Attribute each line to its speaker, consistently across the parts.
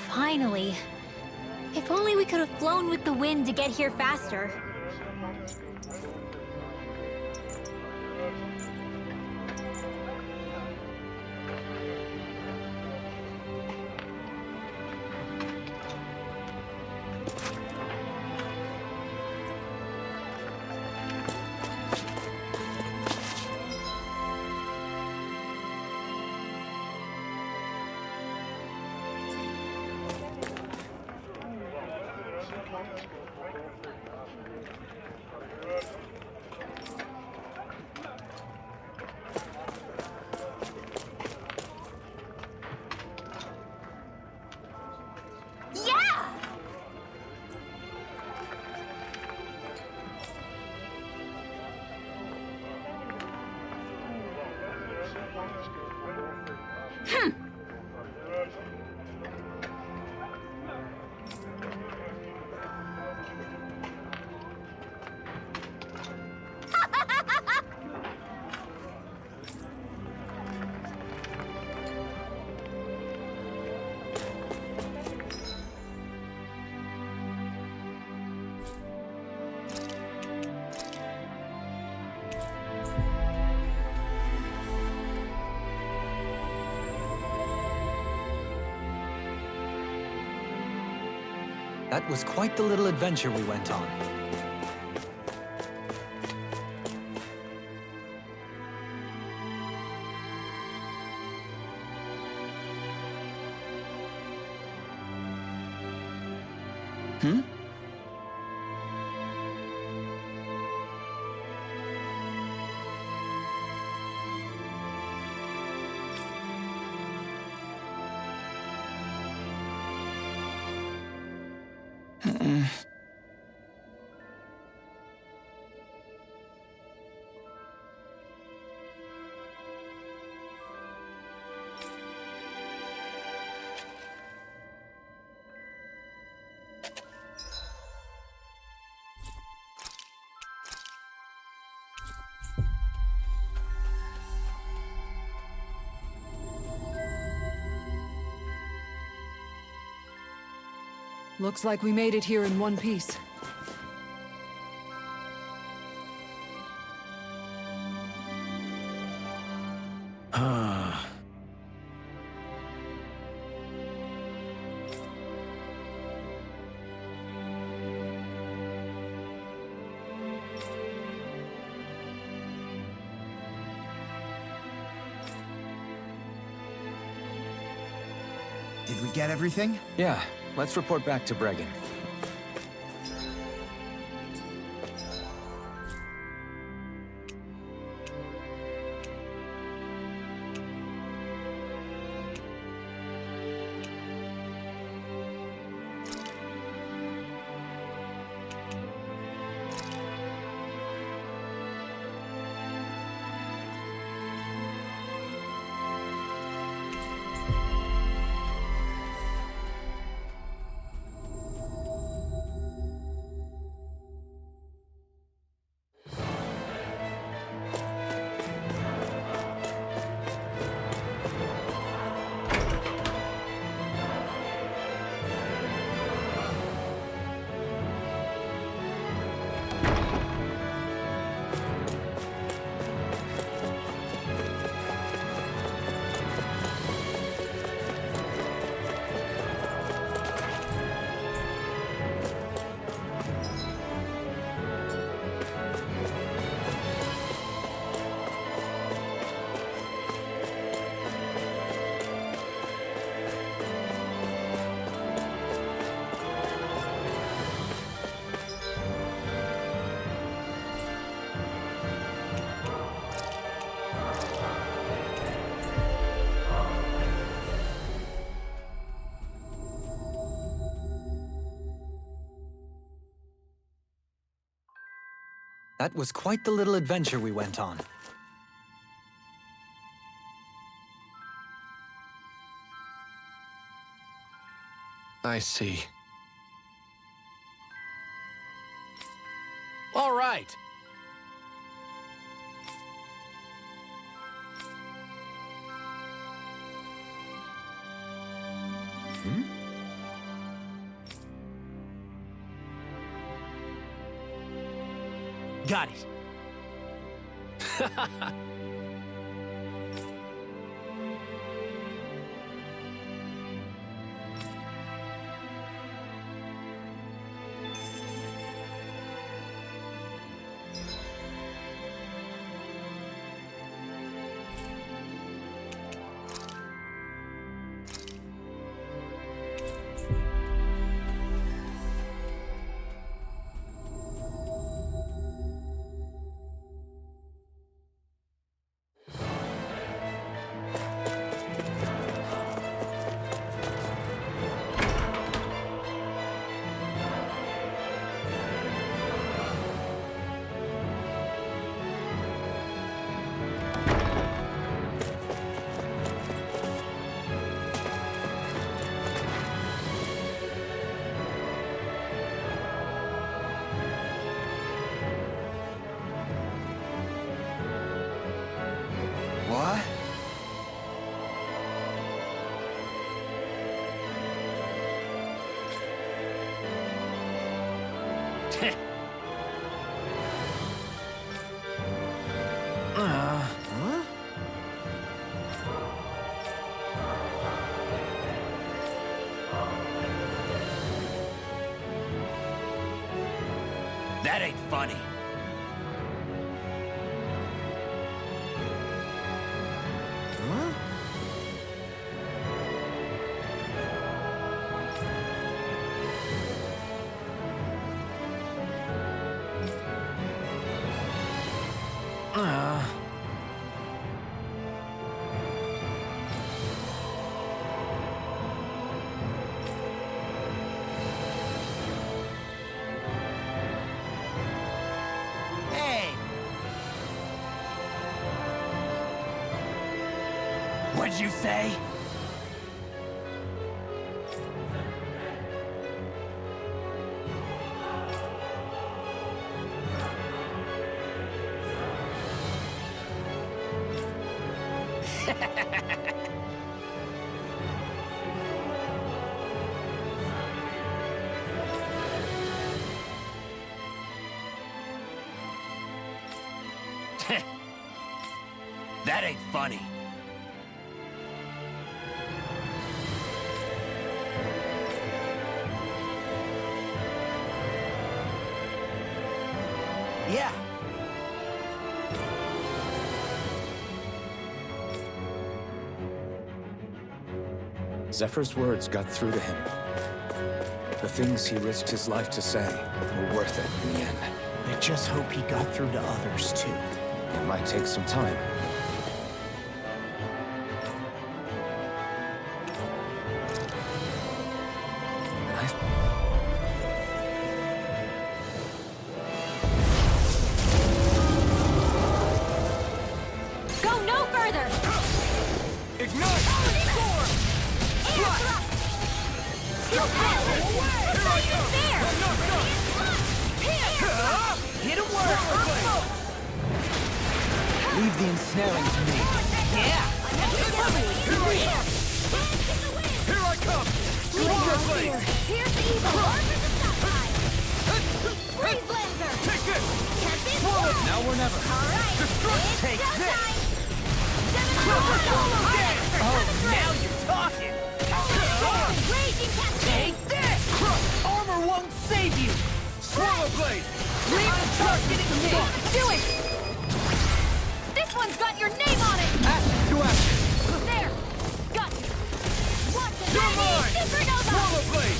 Speaker 1: Finally. If only we could have flown with the wind to get here faster.
Speaker 2: That was quite the little adventure we went on. Hmm?
Speaker 3: Looks like we made it here in one piece.
Speaker 4: Did we get everything?
Speaker 2: Yeah, let's report back to Bregan. That was quite the little adventure we went on.
Speaker 5: I see. All right.
Speaker 6: Got it.
Speaker 4: What? Huh?
Speaker 6: That ain't funny.
Speaker 4: Huh?
Speaker 6: Hey! What'd you say? That ain't funny. Yeah.
Speaker 7: Zephyr's words got through to him. The things he risked his life to say were worth it in the end.
Speaker 6: I just hope he got through to others, too.
Speaker 7: It might take some time.
Speaker 1: Go no further!
Speaker 6: Ignite!
Speaker 1: Air thrust! Skill power! There!
Speaker 6: Get a word!
Speaker 2: Leave the ensnaring to me.
Speaker 6: Yeah! Here I come! Swallow blade!
Speaker 1: Here's the evil! Freeze laser!
Speaker 6: Take this!
Speaker 1: Can't be
Speaker 2: Now or never.
Speaker 1: Alright! It's
Speaker 6: Take
Speaker 1: showtime!
Speaker 6: this!
Speaker 1: Oh,
Speaker 6: Now you're talking!
Speaker 1: Raging cascade!
Speaker 6: Take this! Armor won't save you! Swallow blade! Leave the truck getting me!
Speaker 1: Do it! This one's got your name on it!
Speaker 2: To action.
Speaker 1: There! Got you! Watch it!
Speaker 6: You're mine!
Speaker 1: Supernova!
Speaker 6: Swallow blade!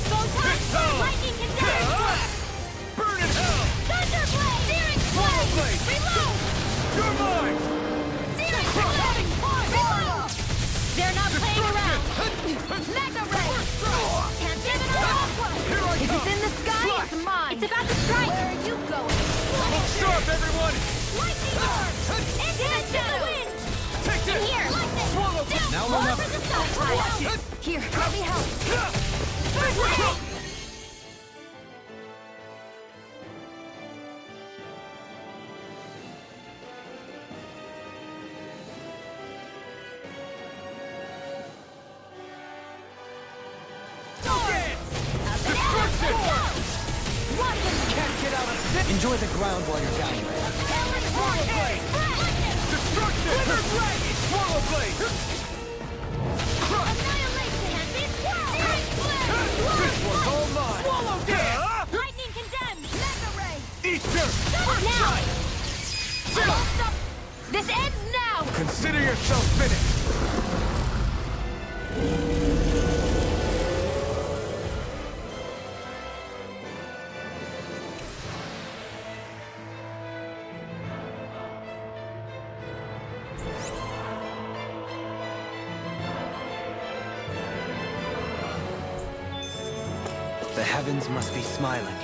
Speaker 1: Photon!
Speaker 6: Cristal!
Speaker 1: Lightning condense!
Speaker 6: Burn in hell!
Speaker 1: Thunderblade! Searing
Speaker 6: Swallow blade!
Speaker 1: Reload!
Speaker 6: You're mine!
Speaker 1: Searing blade! Reload! They're not playing around! Mega ray! Can't give it up!
Speaker 6: Here I
Speaker 1: If
Speaker 6: come!
Speaker 1: it's in the sky,
Speaker 6: Flash!
Speaker 1: it's mine! It's about to strike! Where are you going?
Speaker 6: Sharp, everyone!
Speaker 1: Lightning orb! Infinite shadow! Wind!
Speaker 6: Take this!
Speaker 1: Here! Lightning!
Speaker 6: Swallow blade!
Speaker 2: Now or
Speaker 1: More
Speaker 2: never.
Speaker 1: for the side! Here, let me help! First aid!
Speaker 6: Destruction!
Speaker 1: Watch it!
Speaker 6: can't get out of this!
Speaker 2: Enjoy the ground while you're down there.
Speaker 6: Swallow blade! Destruction! Wither dragon! Swallow blade! Crush! This one's all mine! Swallow death!
Speaker 1: Lightning condemned! Mega ray!
Speaker 6: Easter!
Speaker 1: Stop now! Stop! This ends now!
Speaker 6: Consider yourself finished!
Speaker 2: The heavens must be smiling.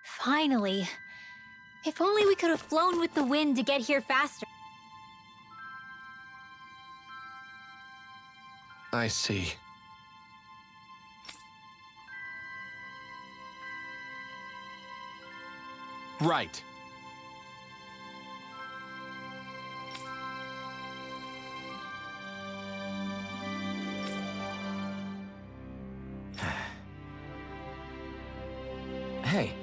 Speaker 1: Finally. If only we could have flown with the wind to get here faster.
Speaker 5: I see. Right.
Speaker 7: Hey.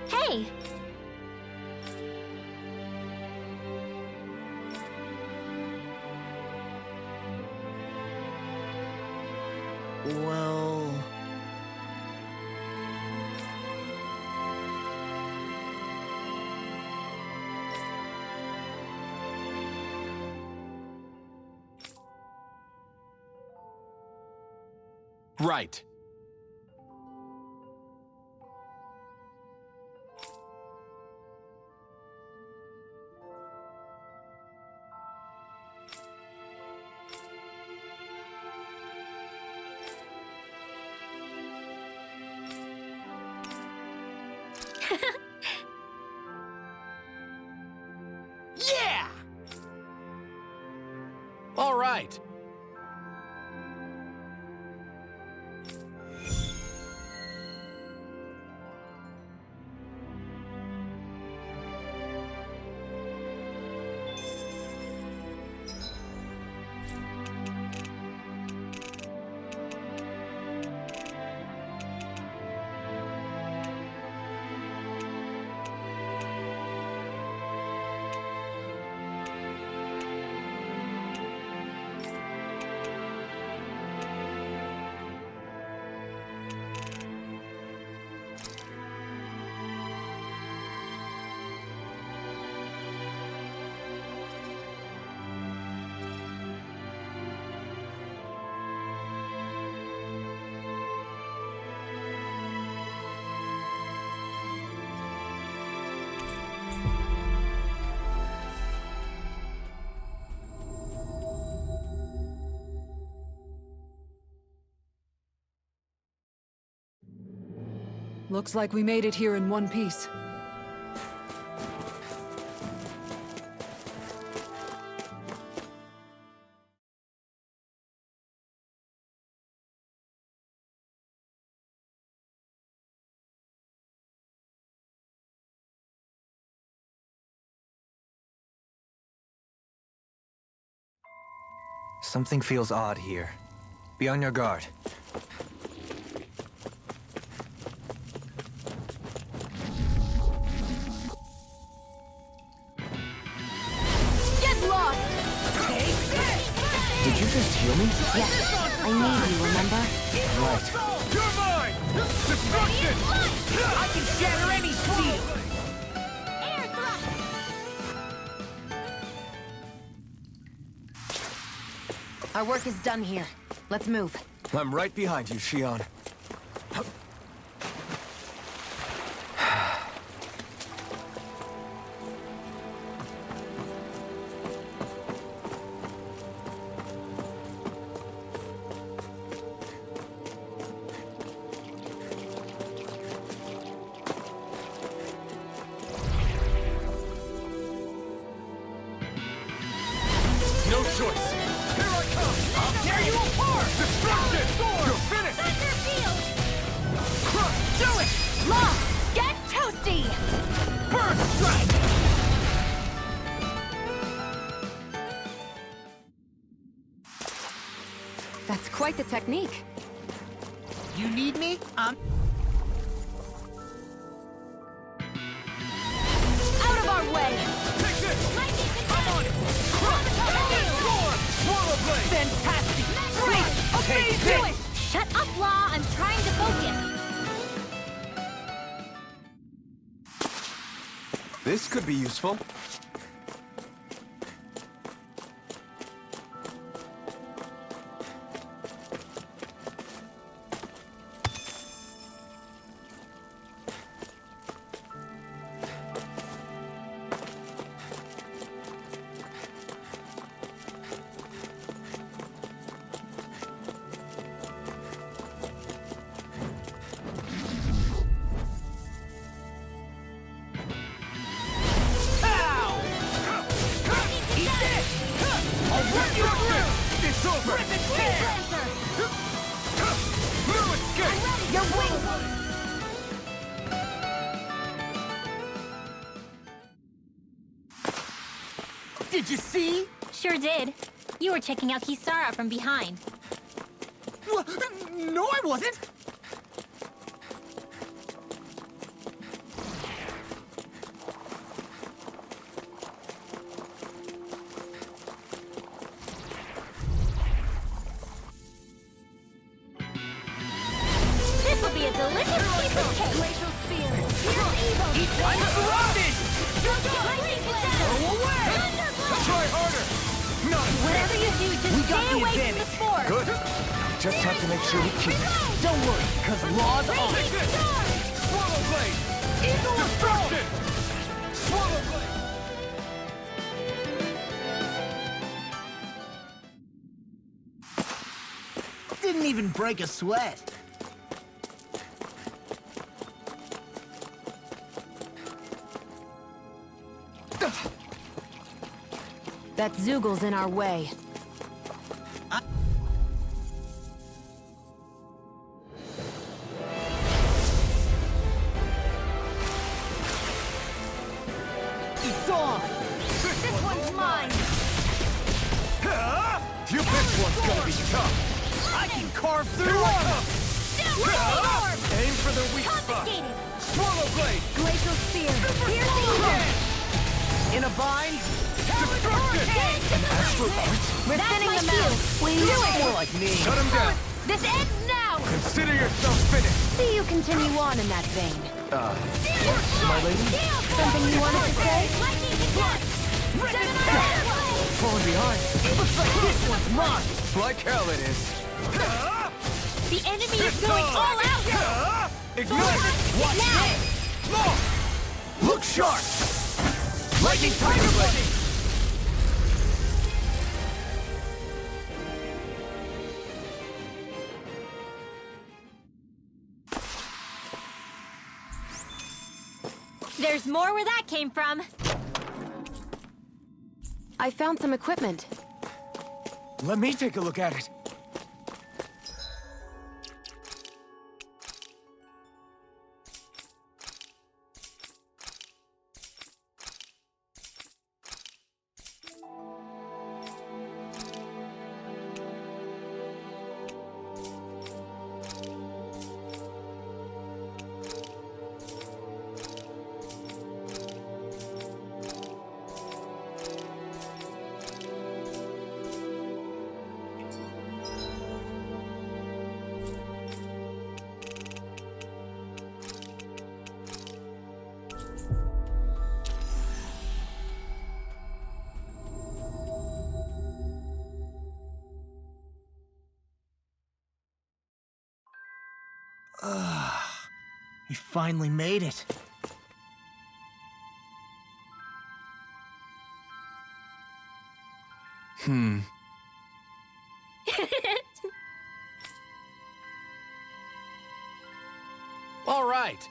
Speaker 1: Hey!
Speaker 4: Well...
Speaker 5: Right.
Speaker 6: Yeah!
Speaker 5: All right.
Speaker 3: Looks like we made it here in one piece.
Speaker 2: Something feels odd here. Be on your guard.
Speaker 1: Get lost!
Speaker 2: Did you just heal me?
Speaker 1: Yes, I need you, remember?
Speaker 2: Right.
Speaker 6: You're mine! Destruction! I can shatter any steel!
Speaker 1: Air thrust!
Speaker 8: Our work is done here. Let's move.
Speaker 7: I'm right behind you, Xion.
Speaker 3: That's quite the technique.
Speaker 6: You need me?
Speaker 1: Out of our way!
Speaker 6: Take this!
Speaker 1: Lightning
Speaker 6: I'm on it! Swallow blade!
Speaker 1: Fantastic!
Speaker 6: Great!
Speaker 1: Okay, do it! Shut up, Law! I'm trying to focus!
Speaker 5: This could be useful.
Speaker 6: Did you see?
Speaker 1: Sure did. You were checking out Saar from behind.
Speaker 6: No, I wasn't!
Speaker 1: This'll be a delicious piece of cake! Glacial spear! Here's evil!
Speaker 6: I'm surrounded!
Speaker 1: Lightning blaster!
Speaker 6: Go away! Try harder! No!
Speaker 1: Whatever you do, just
Speaker 6: We got
Speaker 1: stay
Speaker 6: the
Speaker 1: away from the
Speaker 6: advantage.
Speaker 1: spore!
Speaker 7: Good. Just have to make sure we keep it.
Speaker 6: Don't worry, cause Law's on it!
Speaker 1: Star!
Speaker 6: Swallow blade! Eagle destruction! Swallow blade! Didn't even break a sweat.
Speaker 3: That Zoogl's in our way.
Speaker 6: It's on!
Speaker 1: This one's mine!
Speaker 6: You this one's gonna be tough! I can carve through armor! Aim for the weak spot!
Speaker 1: Confiscated!
Speaker 6: Swallow blade!
Speaker 3: Glacial spear.
Speaker 6: Piercing hand! In a bind? Destruction!
Speaker 3: We're thinning them out.
Speaker 1: We do
Speaker 6: More
Speaker 1: it!
Speaker 6: like me.
Speaker 5: Shut him down.
Speaker 1: This ends now!
Speaker 5: Consider yourself finished.
Speaker 3: See you continue on in that vein.
Speaker 5: My lady?
Speaker 3: Something you wanted to say?
Speaker 1: Lightning attack!
Speaker 6: Falling behind. Looks like this one's mine.
Speaker 5: Like hell it is.
Speaker 1: The enemy is going all out!
Speaker 6: Ignite! Watch now! Look sharp! Lightning tiger blade!
Speaker 1: There's more where that came from.
Speaker 3: I found some equipment.
Speaker 7: Let me take a look at it.
Speaker 6: We finally made it.
Speaker 5: All right.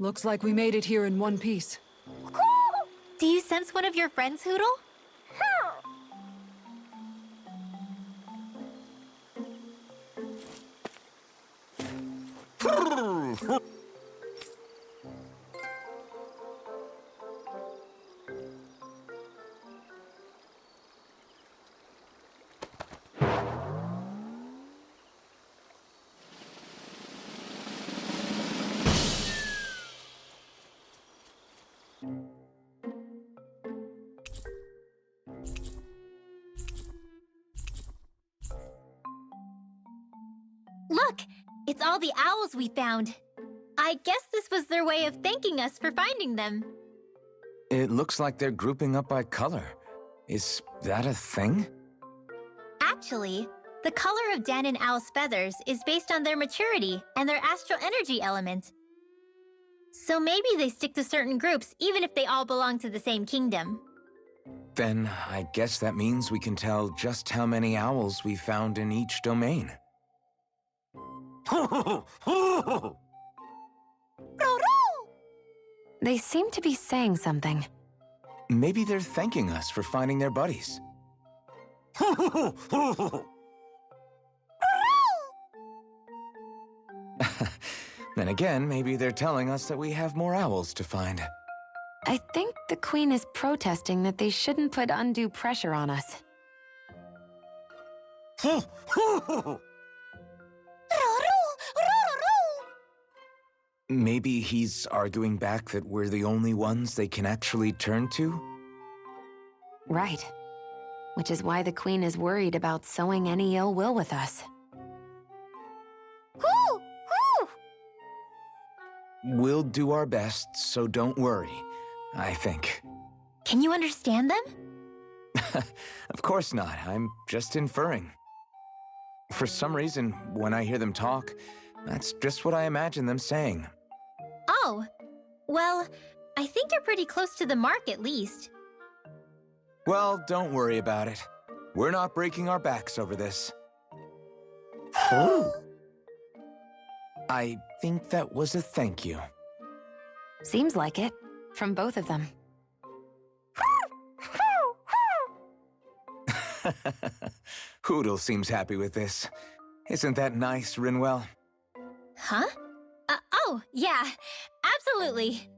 Speaker 8: Looks like we made it here in one piece.
Speaker 1: Do you sense one of your friends, Hootle? Look! It's all the owls we found. I guess this was their way of thanking us for finding them.
Speaker 7: It looks like they're grouping up by color. Is that a thing?
Speaker 1: Actually, the color of Dan and Owl's feathers is based on their maturity and their astral energy element. So maybe they stick to certain groups even if they all belong to the same kingdom.
Speaker 7: Then I guess that means we can tell just how many owls we found in each domain.
Speaker 3: They seem to be saying something.
Speaker 7: Maybe they're thanking us for finding their buddies. Then again, maybe they're telling us that we have more owls to find.
Speaker 3: I think the Queen is protesting that they shouldn't put undue pressure on us.
Speaker 7: Maybe he's arguing back that we're the only ones they can actually turn to?
Speaker 3: Right. Which is why the Queen is worried about sowing any ill will with us.
Speaker 7: We'll do our best, so don't worry, I think.
Speaker 1: Can you understand them?
Speaker 7: Of course not, I'm just inferring. For some reason, when I hear them talk, that's just what I imagine them saying.
Speaker 1: Oh, well, I think you're pretty close to the mark at least.
Speaker 7: Well, don't worry about it. We're not breaking our backs over this. I think that was a thank you.
Speaker 3: Seems like it, from both of them.
Speaker 7: Hootle seems happy with this. Isn't that nice, Rinwell?
Speaker 1: Huh? Oh, yeah, absolutely.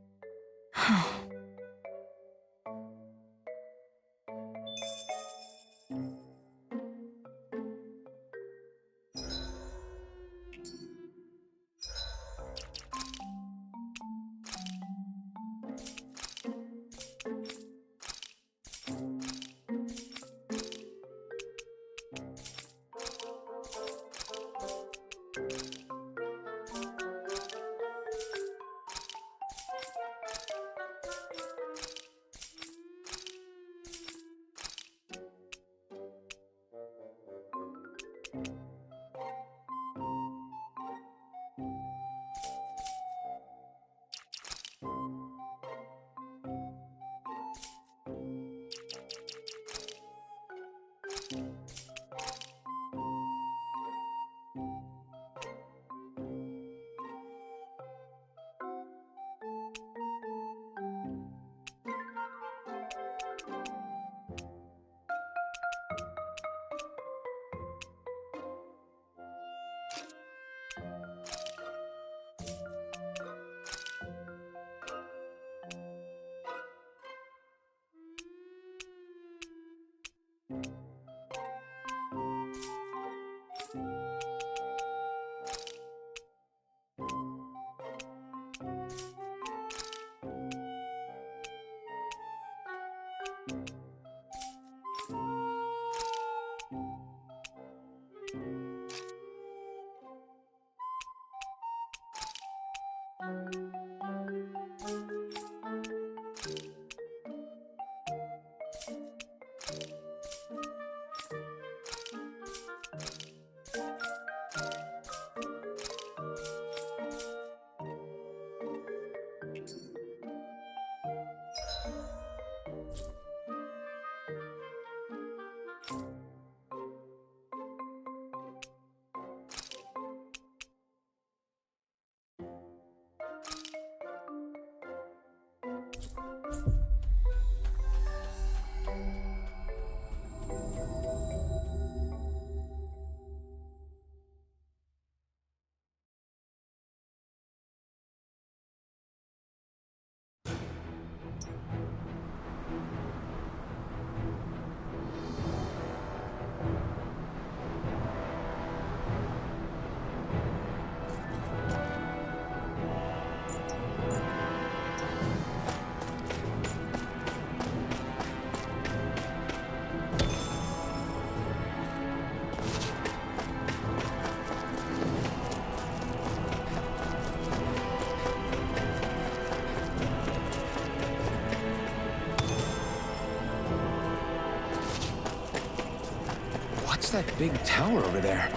Speaker 7: What's that big tower over there?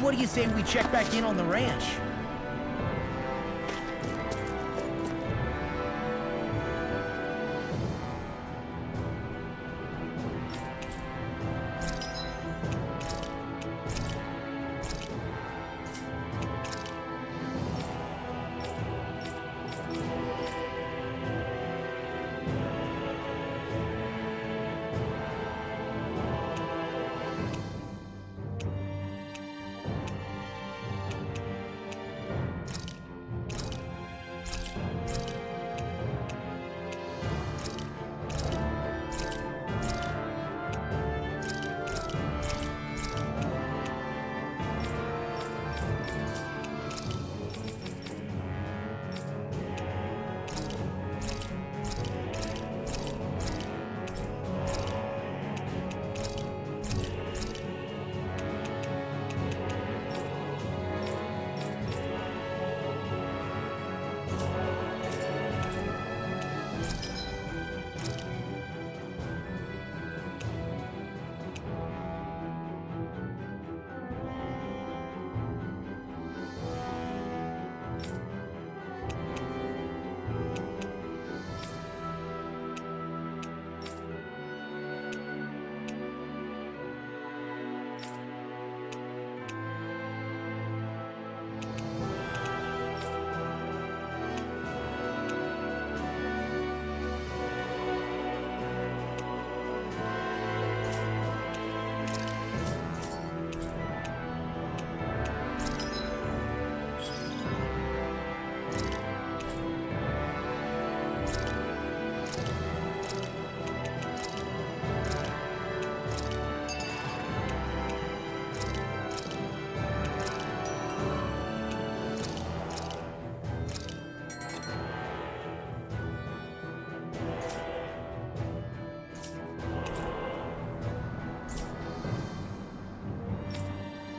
Speaker 6: What do you say we check back in on the ranch?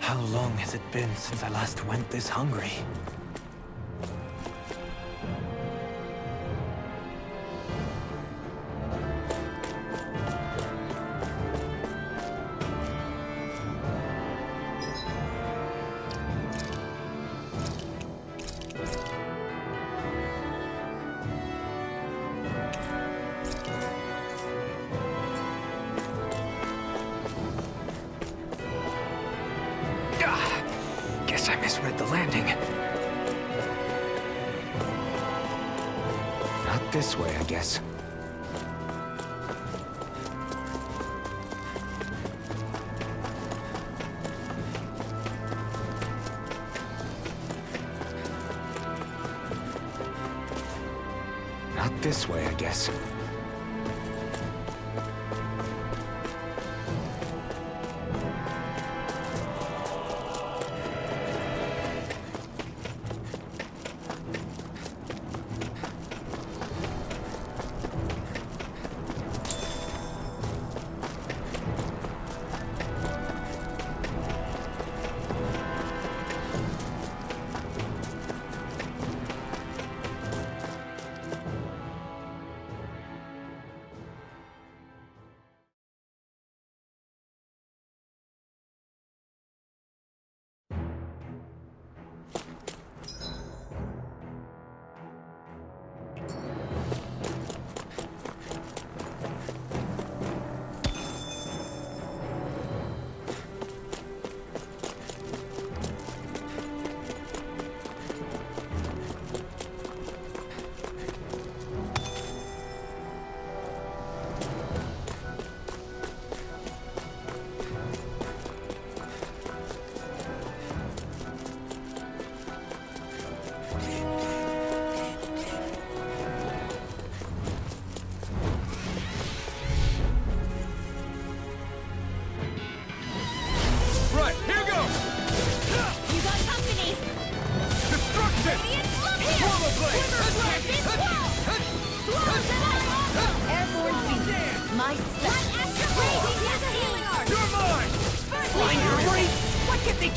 Speaker 2: How long has it been since I last went this hungry?
Speaker 7: Guess I misread the landing. Not this way, I guess. Not this way, I guess.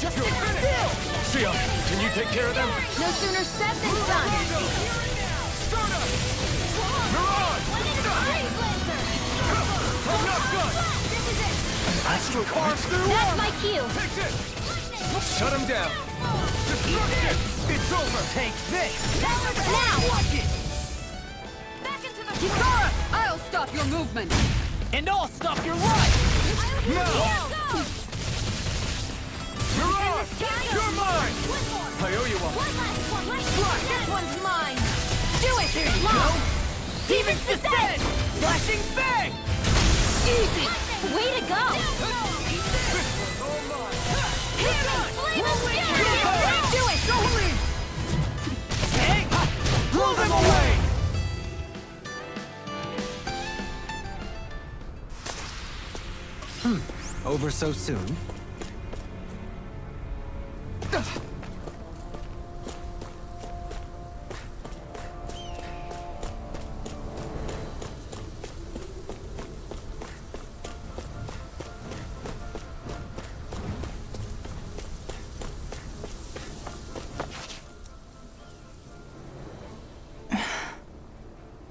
Speaker 6: Just sit still! Sia, can you take care of them?
Speaker 1: No sooner said than done.
Speaker 6: I'm not done! Astro carves through
Speaker 1: That's
Speaker 6: armor!
Speaker 1: my cue.
Speaker 6: Take this! Shut him down! Destruction! It's over! Take this!
Speaker 1: Now!
Speaker 6: Watch it!
Speaker 8: Kisara! I'll stop your movement!
Speaker 6: And I'll stop your life! No! You're on! You're mine! I owe you one!
Speaker 1: This one's mine.
Speaker 6: Do it! There you go! Demon's Descent! Flashing Bang! Easy!
Speaker 1: Way to go.
Speaker 6: Do it! Go lead! Hey! Blow them away!
Speaker 2: Over so soon?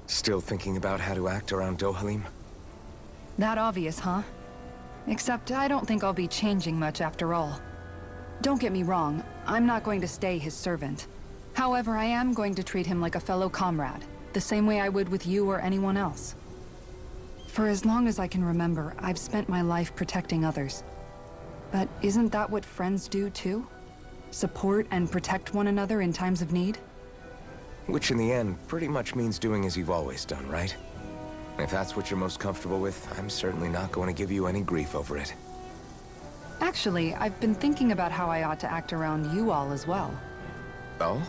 Speaker 7: Still thinking about how to act around Ďoħalim?
Speaker 8: That obvious, huh? Except I don't think I'll be changing much after all. Don't get me wrong, I'm not going to stay his servant. However, I am going to treat him like a fellow comrade, the same way I would with you or anyone else. For as long as I can remember, I've spent my life protecting others. But isn't that what friends do too? Support and protect one another in times of need?
Speaker 7: Which in the end pretty much means doing as you've always done, right? If that's what you're most comfortable with, I'm certainly not going to give you any grief over it.
Speaker 8: Actually, I've been thinking about how I ought to act around you all as well.
Speaker 7: Oh?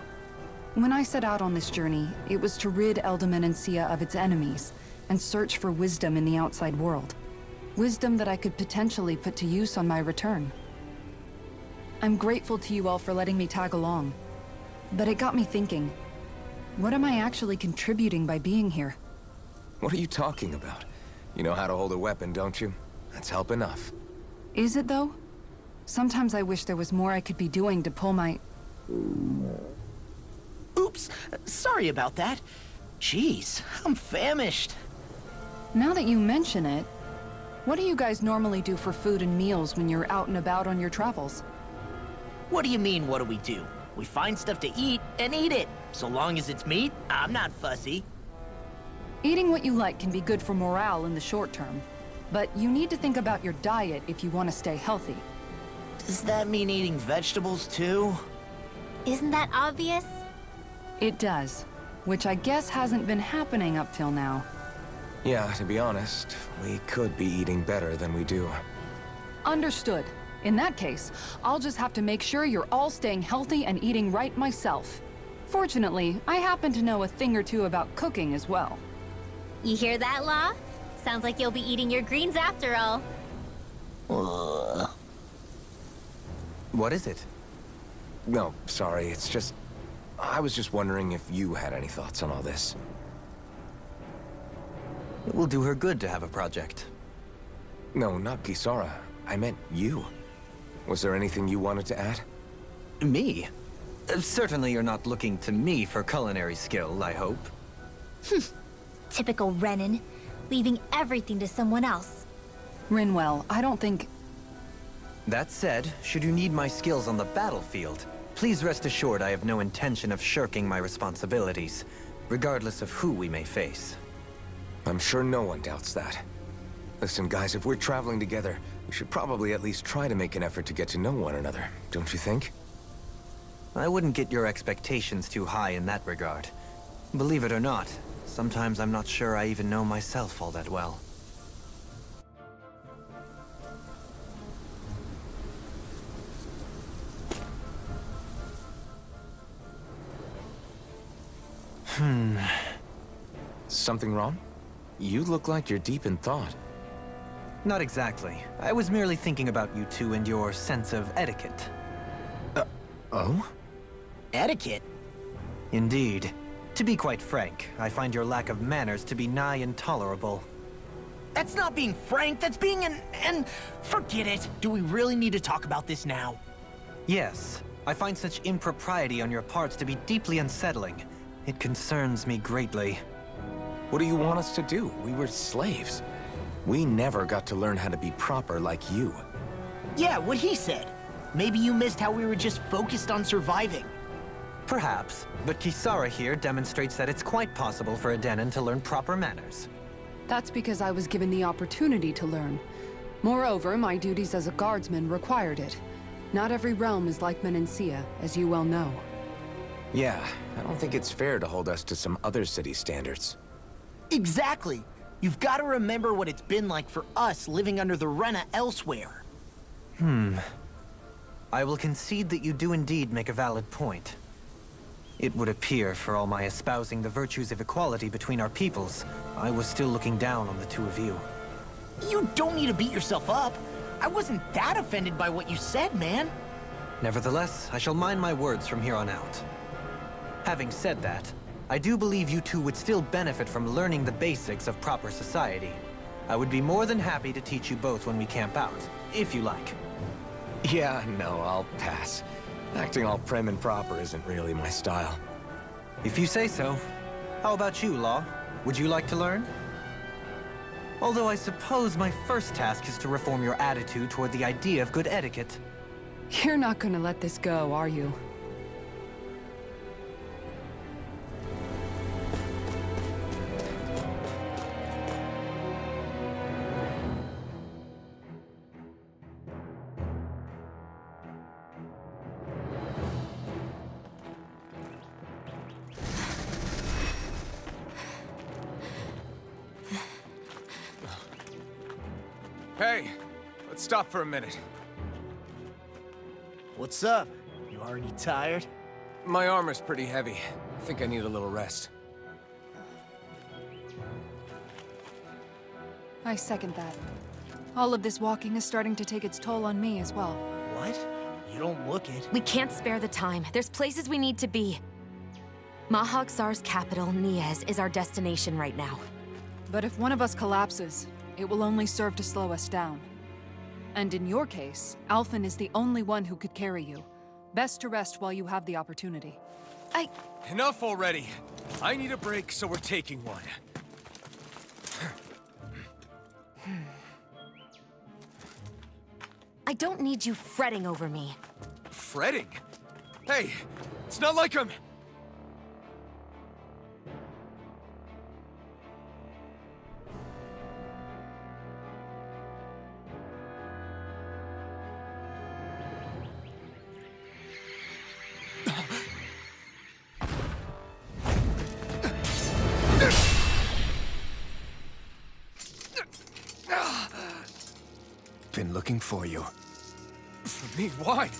Speaker 8: When I set out on this journey, it was to rid Ďoħalim and Sia of its enemies, and search for wisdom in the outside world. Wisdom that I could potentially put to use on my return. I'm grateful to you all for letting me tag along. But it got me thinking, what am I actually contributing by being here?
Speaker 7: What are you talking about? You know how to hold a weapon, don't you? That's help enough.
Speaker 8: Is it though? Sometimes I wish there was more I could be doing to pull my...
Speaker 9: Oops, sorry about that. Jeez, I'm famished.
Speaker 8: Now that you mention it, what do you guys normally do for food and meals when you're out and about on your travels?
Speaker 9: What do you mean, what do we do? We find stuff to eat and eat it. So long as it's meat, I'm not fussy.
Speaker 8: Eating what you like can be good for morale in the short term, but you need to think about your diet if you want to stay healthy.
Speaker 9: Does that mean eating vegetables too?
Speaker 1: Isn't that obvious?
Speaker 8: It does, which I guess hasn't been happening up till now.
Speaker 7: Yeah, to be honest, we could be eating better than we do.
Speaker 8: Understood. In that case, I'll just have to make sure you're all staying healthy and eating right myself. Fortunately, I happen to know a thing or two about cooking as well.
Speaker 1: You hear that, Law? Sounds like you'll be eating your greens after all.
Speaker 2: What is it?
Speaker 7: No, sorry, it's just... I was just wondering if you had any thoughts on all this.
Speaker 2: It will do her good to have a project.
Speaker 7: No, not Kisara. I meant you. Was there anything you wanted to add?
Speaker 2: Me? Certainly you're not looking to me for culinary skill, I hope.
Speaker 1: Typical Renan, leaving everything to someone else.
Speaker 8: Rinwell, I don't think...
Speaker 2: That said, should you need my skills on the battlefield, please rest assured I have no intention of shirking my responsibilities, regardless of who we may face.
Speaker 7: I'm sure no one doubts that. Listen, guys, if we're traveling together, we should probably at least try to make an effort to get to know one another, don't you think?
Speaker 2: I wouldn't get your expectations too high in that regard. Believe it or not, sometimes I'm not sure I even know myself all that well.
Speaker 7: Something wrong? You look like you're deep in thought.
Speaker 2: Not exactly. I was merely thinking about you two and your sense of etiquette.
Speaker 7: Oh?
Speaker 9: Etiquette?
Speaker 2: Indeed. To be quite frank, I find your lack of manners to be nigh intolerable.
Speaker 9: That's not being frank, that's being an... Forget it. Do we really need to talk about this now?
Speaker 2: Yes, I find such impropriety on your parts to be deeply unsettling. It concerns me greatly.
Speaker 7: What do you want us to do? We were slaves. We never got to learn how to be proper like you.
Speaker 9: Yeah, what he said. Maybe you missed how we were just focused on surviving.
Speaker 2: Perhaps, but Kisara here demonstrates that it's quite possible for a Denon to learn proper manners.
Speaker 8: That's because I was given the opportunity to learn. Moreover, my duties as a guardsman required it. Not every realm is like Menancia, as you well know.
Speaker 7: Yeah, I don't think it's fair to hold us to some other city standards.
Speaker 9: Exactly. You've got to remember what it's been like for us living under the Rena elsewhere.
Speaker 2: I will concede that you do indeed make a valid point. It would appear, for all my espousing the virtues of equality between our peoples, I was still looking down on the two of you.
Speaker 9: You don't need to beat yourself up. I wasn't that offended by what you said, man.
Speaker 2: Nevertheless, I shall mind my words from here on out. Having said that, I do believe you two would still benefit from learning the basics of proper society. I would be more than happy to teach you both when we camp out, if you like.
Speaker 7: Yeah, no, I'll pass. Acting all prim and proper isn't really my style.
Speaker 2: If you say so. How about you, Law? Would you like to learn? Although I suppose my first task is to reform your attitude toward the idea of good etiquette.
Speaker 8: You're not gonna let this go, are you?
Speaker 6: Hey, let's stop for a minute.
Speaker 9: What's up? You already tired?
Speaker 6: My armor's pretty heavy. I think I need a little rest.
Speaker 8: I second that. All of this walking is starting to take its toll on me as well.
Speaker 9: What? You don't look it.
Speaker 3: We can't spare the time. There's places we need to be. Mahag Saar's capital, ꭃez, is our destination right now.
Speaker 8: But if one of us collapses, it will only serve to slow us down. And in your case, Alphen is the only one who could carry you. Best to rest while you have the opportunity.
Speaker 6: Enough already. I need a break, so we're taking one.
Speaker 3: I don't need you fretting over me.
Speaker 6: Fretting? Hey, it's not like I'm...
Speaker 4: Been looking for you.
Speaker 6: For me? Why?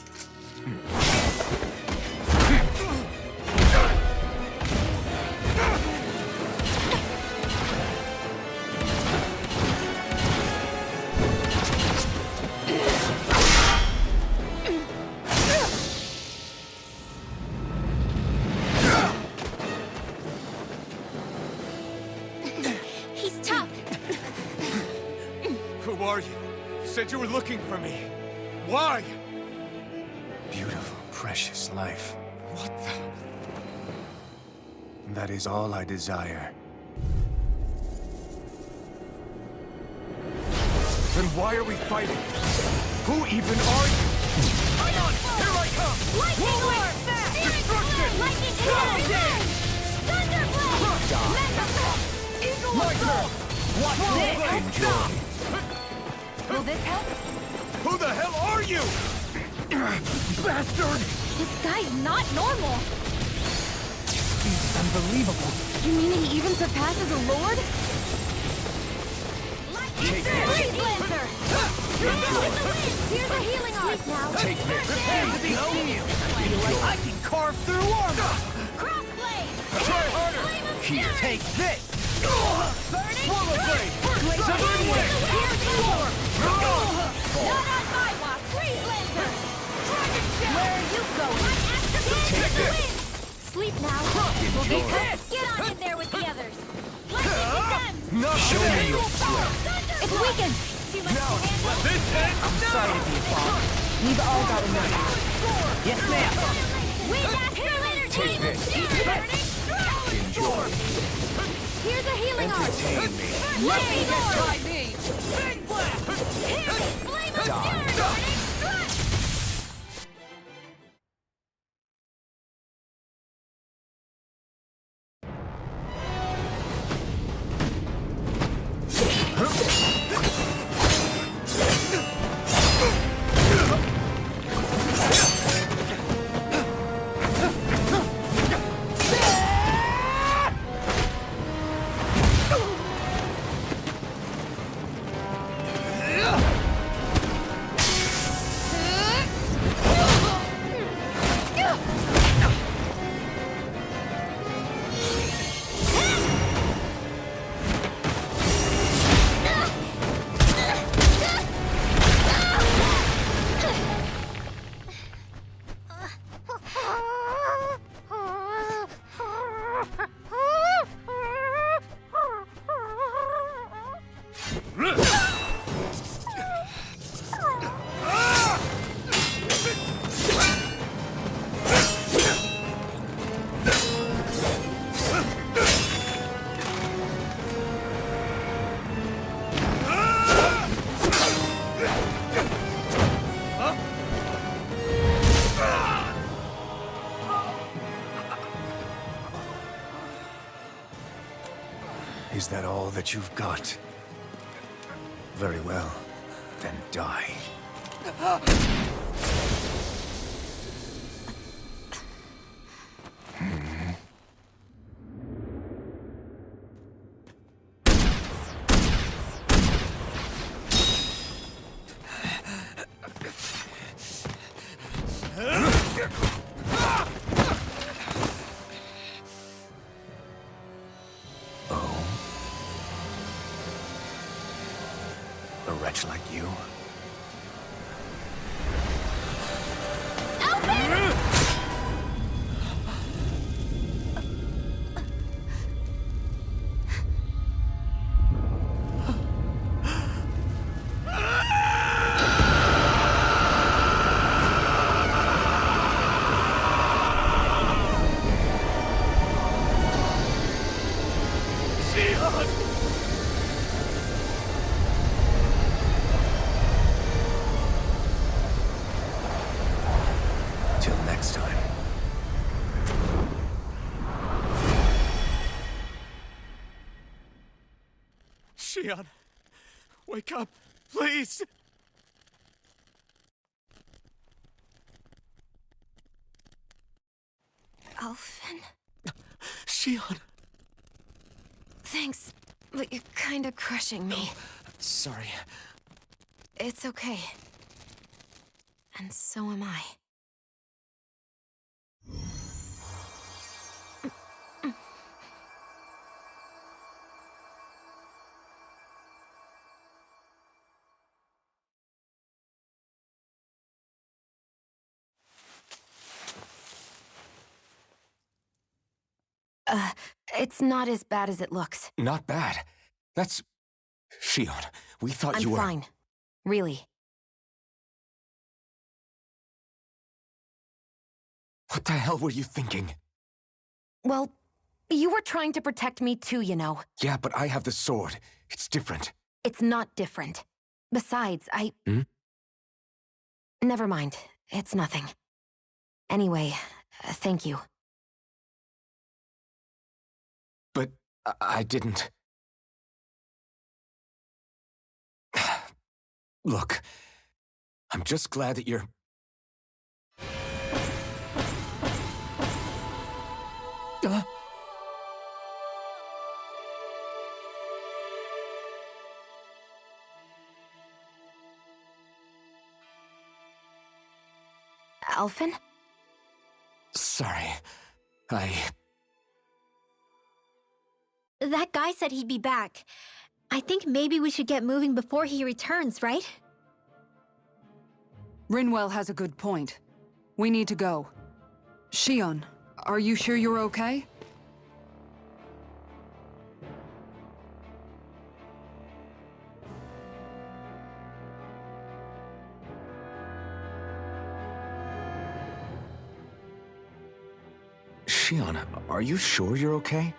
Speaker 1: He's tough.
Speaker 6: Who are you? You said you were looking for me. Why?
Speaker 4: Beautiful, precious life.
Speaker 6: What the...
Speaker 4: That is all I desire.
Speaker 6: Then why are we fighting? Who even are you? Hang on! Here I come!
Speaker 1: Lightning orb!
Speaker 6: Destruction!
Speaker 1: Lightning cannon! Thunderblade! Eagle
Speaker 6: Lightning!
Speaker 1: Watch this!
Speaker 6: Stop!
Speaker 1: Will this help?
Speaker 6: Who the hell are you? Bastard!
Speaker 1: This guy's not normal.
Speaker 6: He's unbelievable.
Speaker 1: You mean he even surpasses a lord?
Speaker 6: Take this!
Speaker 1: Freeze Lancer! Here's a healing arm! Now.
Speaker 6: Take this! Prepare to be healed!
Speaker 9: I can carve through armor!
Speaker 1: Crossblade!
Speaker 6: Try harder!
Speaker 9: Here, take this!
Speaker 6: Swallow blade!
Speaker 1: Severed wing! Not on my watch! Freeze Lancer! Where are you going?
Speaker 6: Take this!
Speaker 1: Sleep now. We'll get cut. Get on in there with the others. Lightning guns!
Speaker 6: Not
Speaker 4: Show me
Speaker 6: today!
Speaker 4: your strength.
Speaker 1: It's weakened.
Speaker 6: Now, let this end!
Speaker 9: I'm sorry to be a bother.
Speaker 8: We've all got enough.
Speaker 9: Yes, ma'am.
Speaker 6: Take this. Enjoy.
Speaker 8: Here's a healing arc.
Speaker 6: Entertain me.
Speaker 8: Let me get by me.
Speaker 4: Is that all that you've got? Very well. Then die. A wretch like you? Till next time.
Speaker 6: Xion, wake up, please!
Speaker 3: Alphen?
Speaker 6: Xion!
Speaker 3: Thanks, but you're kinda crushing me.
Speaker 6: Sorry.
Speaker 3: It's okay. And so am I. It's not as bad as it looks.
Speaker 7: Not bad. That's... Xion, we thought you were...
Speaker 3: I'm fine. Really.
Speaker 7: What the hell were you thinking?
Speaker 3: Well, you were trying to protect me too, you know.
Speaker 7: Yeah, but I have the sword. It's different.
Speaker 3: It's not different. Besides, Never mind. It's nothing. Anyway, thank you.
Speaker 7: But I didn't... Look, I'm just glad that you're...
Speaker 3: Alphen?
Speaker 7: Sorry.
Speaker 1: That guy said he'd be back. I think maybe we should get moving before he returns, right?
Speaker 8: Rinwell has a good point. We need to go. Xion, are you sure you're okay?
Speaker 7: Xion, are you sure you're okay?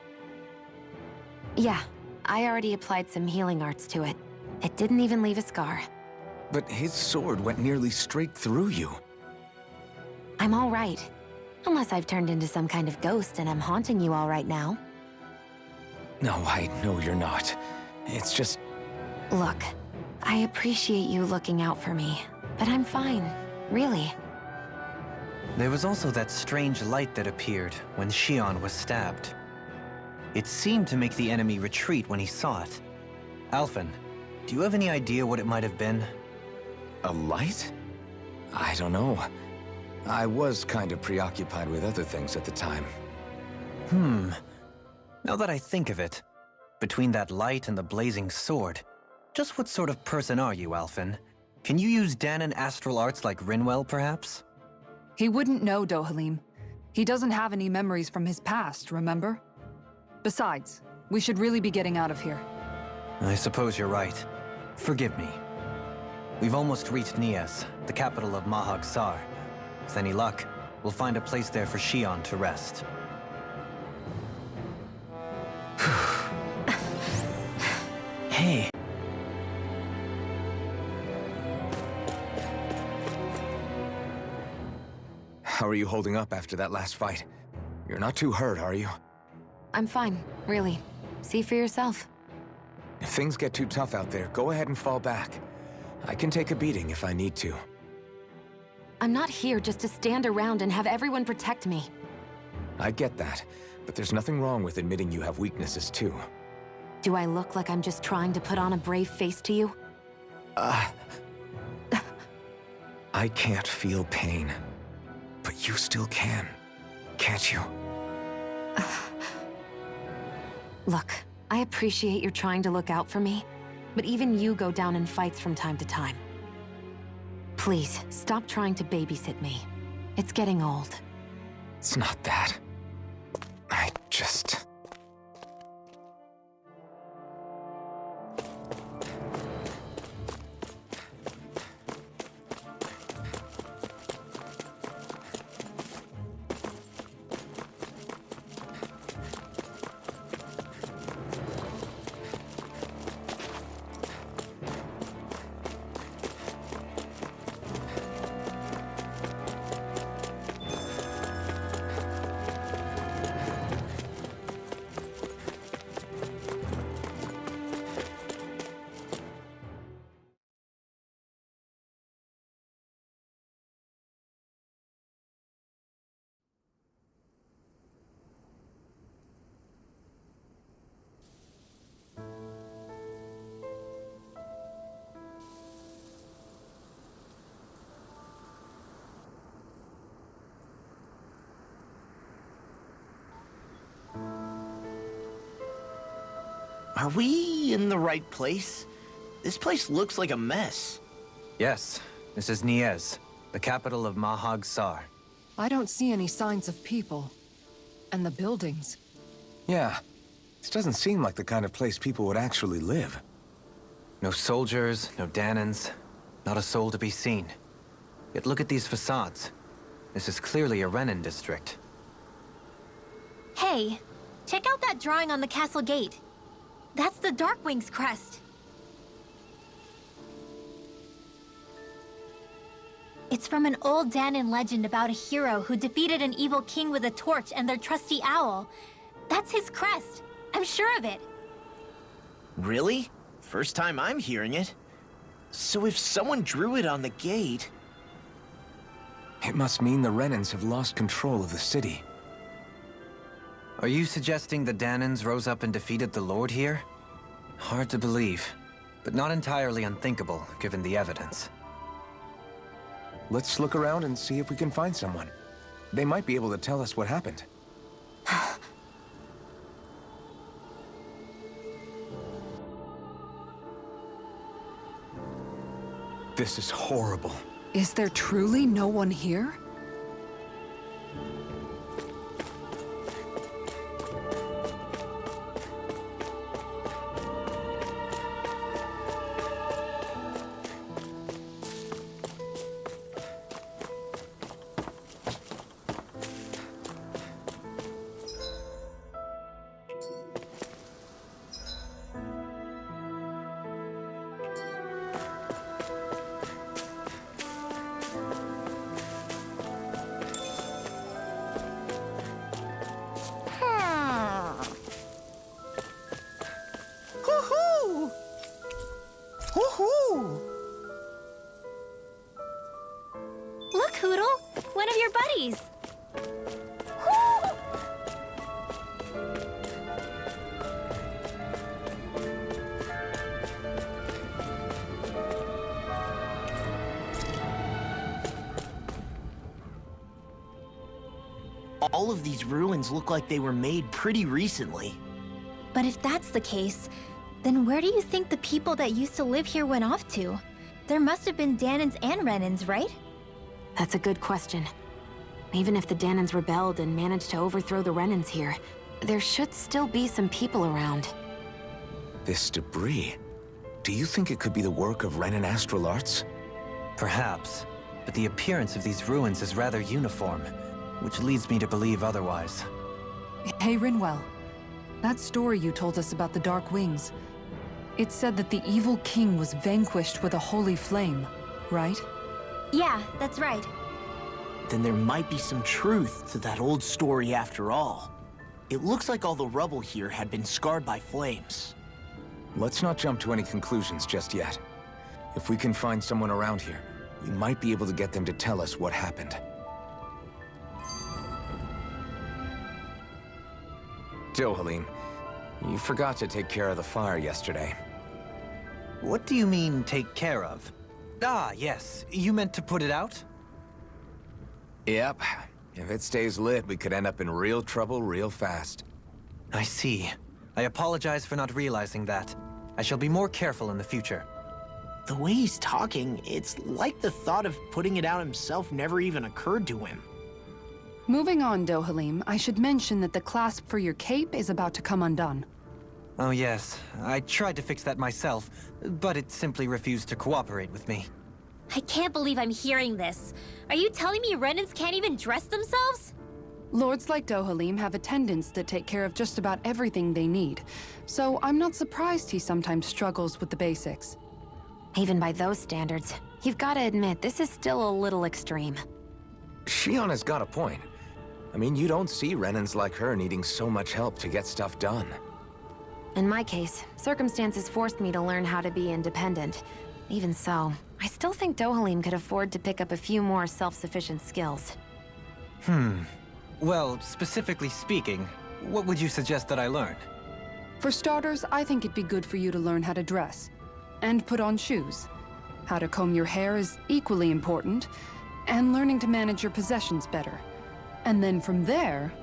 Speaker 3: Yeah, I already applied some healing arts to it. It didn't even leave a scar.
Speaker 7: But his sword went nearly straight through you.
Speaker 3: I'm all right. Unless I've turned into some kind of ghost and I'm haunting you all right now.
Speaker 7: No, I know you're not. It's just...
Speaker 3: Look, I appreciate you looking out for me, but I'm fine, really.
Speaker 2: There was also that strange light that appeared when Xion was stabbed. It seemed to make the enemy retreat when he saw it. Alphen, do you have any idea what it might have been?
Speaker 7: A light? I don't know. I was kind of preoccupied with other things at the time.
Speaker 2: Now that I think of it, between that light and the blazing sword, just what sort of person are you, Alphen? Can you use Dahnan astral arts like Rinwell, perhaps?
Speaker 8: He wouldn't know, 𝛿𝕼𝕚. He doesn't have any memories from his past, remember? Besides, we should really be getting out of here.
Speaker 2: I suppose you're right. Forgive me. We've almost reached Nias, the capital of Mahag Saar. With any luck, we'll find a place there for Xion to rest. Hey.
Speaker 7: How are you holding up after that last fight? You're not too hurt, are you?
Speaker 3: I'm fine, really. See for yourself.
Speaker 7: If things get too tough out there, go ahead and fall back. I can take a beating if I need to.
Speaker 3: I'm not here just to stand around and have everyone protect me.
Speaker 7: I get that, but there's nothing wrong with admitting you have weaknesses too.
Speaker 3: Do I look like I'm just trying to put on a brave face to you?
Speaker 7: I can't feel pain. But you still can, can't you?
Speaker 3: Look, I appreciate you're trying to look out for me, but even you go down in fights from time to time. Please, stop trying to babysit me. It's getting old.
Speaker 7: It's not that. I just...
Speaker 9: Are we in the right place? This place looks like a mess.
Speaker 2: Yes, this is Nias, the capital of Mahag Saar.
Speaker 8: I don't see any signs of people. And the buildings.
Speaker 7: Yeah, this doesn't seem like the kind of place people would actually live.
Speaker 2: No soldiers, no Dahnans, not a soul to be seen. Yet look at these facades. This is clearly a Renan district.
Speaker 1: Hey, check out that drawing on the castle gate. That's the Darkwing's crest. It's from an old Dahnan legend about a hero who defeated an evil king with a torch and their trusty owl. That's his crest. I'm sure of it.
Speaker 9: Really? First time I'm hearing it. So if someone drew it on the gate...
Speaker 7: It must mean the Renans have lost control of the city.
Speaker 2: Are you suggesting the Dahnans rose up and defeated the Lord here? Hard to believe, but not entirely unthinkable, given the evidence.
Speaker 7: Let's look around and see if we can find someone. They might be able to tell us what happened. This is horrible.
Speaker 8: Is there truly no one here?
Speaker 1: please! Whew!
Speaker 9: All of these ruins look like they were made pretty recently.
Speaker 1: But if that's the case, then where do you think the people that used to live here went off to? There must have been Dahnans and Renans, right?
Speaker 3: That's a good question. Even if the Dahnans rebelled and managed to overthrow the Renans here, there should still be some people around.
Speaker 7: This debris... Do you think it could be the work of Renan astral arts?
Speaker 2: Perhaps, but the appearance of these ruins is rather uniform, which leads me to believe otherwise.
Speaker 8: Hey, Rinwell. That story you told us about the Dark Wings, it said that the evil king was vanquished with a holy flame, right?
Speaker 1: Yeah, that's right.
Speaker 9: Then there might be some truth to that old story after all. It looks like all the rubble here had been scarred by flames.
Speaker 7: Let's not jump to any conclusions just yet. If we can find someone around here, we might be able to get them to tell us what happened. Ďoħalim, you forgot to take care of the fire yesterday.
Speaker 2: What do you mean, take care of? Ah, yes. You meant to put it out?
Speaker 7: Yep. If it stays lit, we could end up in real trouble real fast.
Speaker 2: I see. I apologize for not realizing that. I shall be more careful in the future.
Speaker 9: The way he's talking, it's like the thought of putting it out himself never even occurred to him.
Speaker 8: Moving on, Ďoħalim, I should mention that the clasp for your cape is about to come undone.
Speaker 2: Oh yes, I tried to fix that myself, but it simply refused to cooperate with me.
Speaker 1: I can't believe I'm hearing this. Are you telling me Renans can't even dress themselves?
Speaker 8: Lords like Ďoħalim have attendants that take care of just about everything they need, so I'm not surprised he sometimes struggles with the basics.
Speaker 3: Even by those standards, you've got to admit this is still a little extreme.
Speaker 7: Shionna's got a point. I mean, you don't see Renans like her needing so much help to get stuff done.
Speaker 3: In my case, circumstances forced me to learn how to be independent. Even so, I still think Ďoħalim could afford to pick up a few more self-sufficient skills.
Speaker 2: Well, specifically speaking, what would you suggest that I learn?
Speaker 8: For starters, I think it'd be good for you to learn how to dress. And put on shoes. How to comb your hair is equally important. And learning to manage your possessions better. And then from there...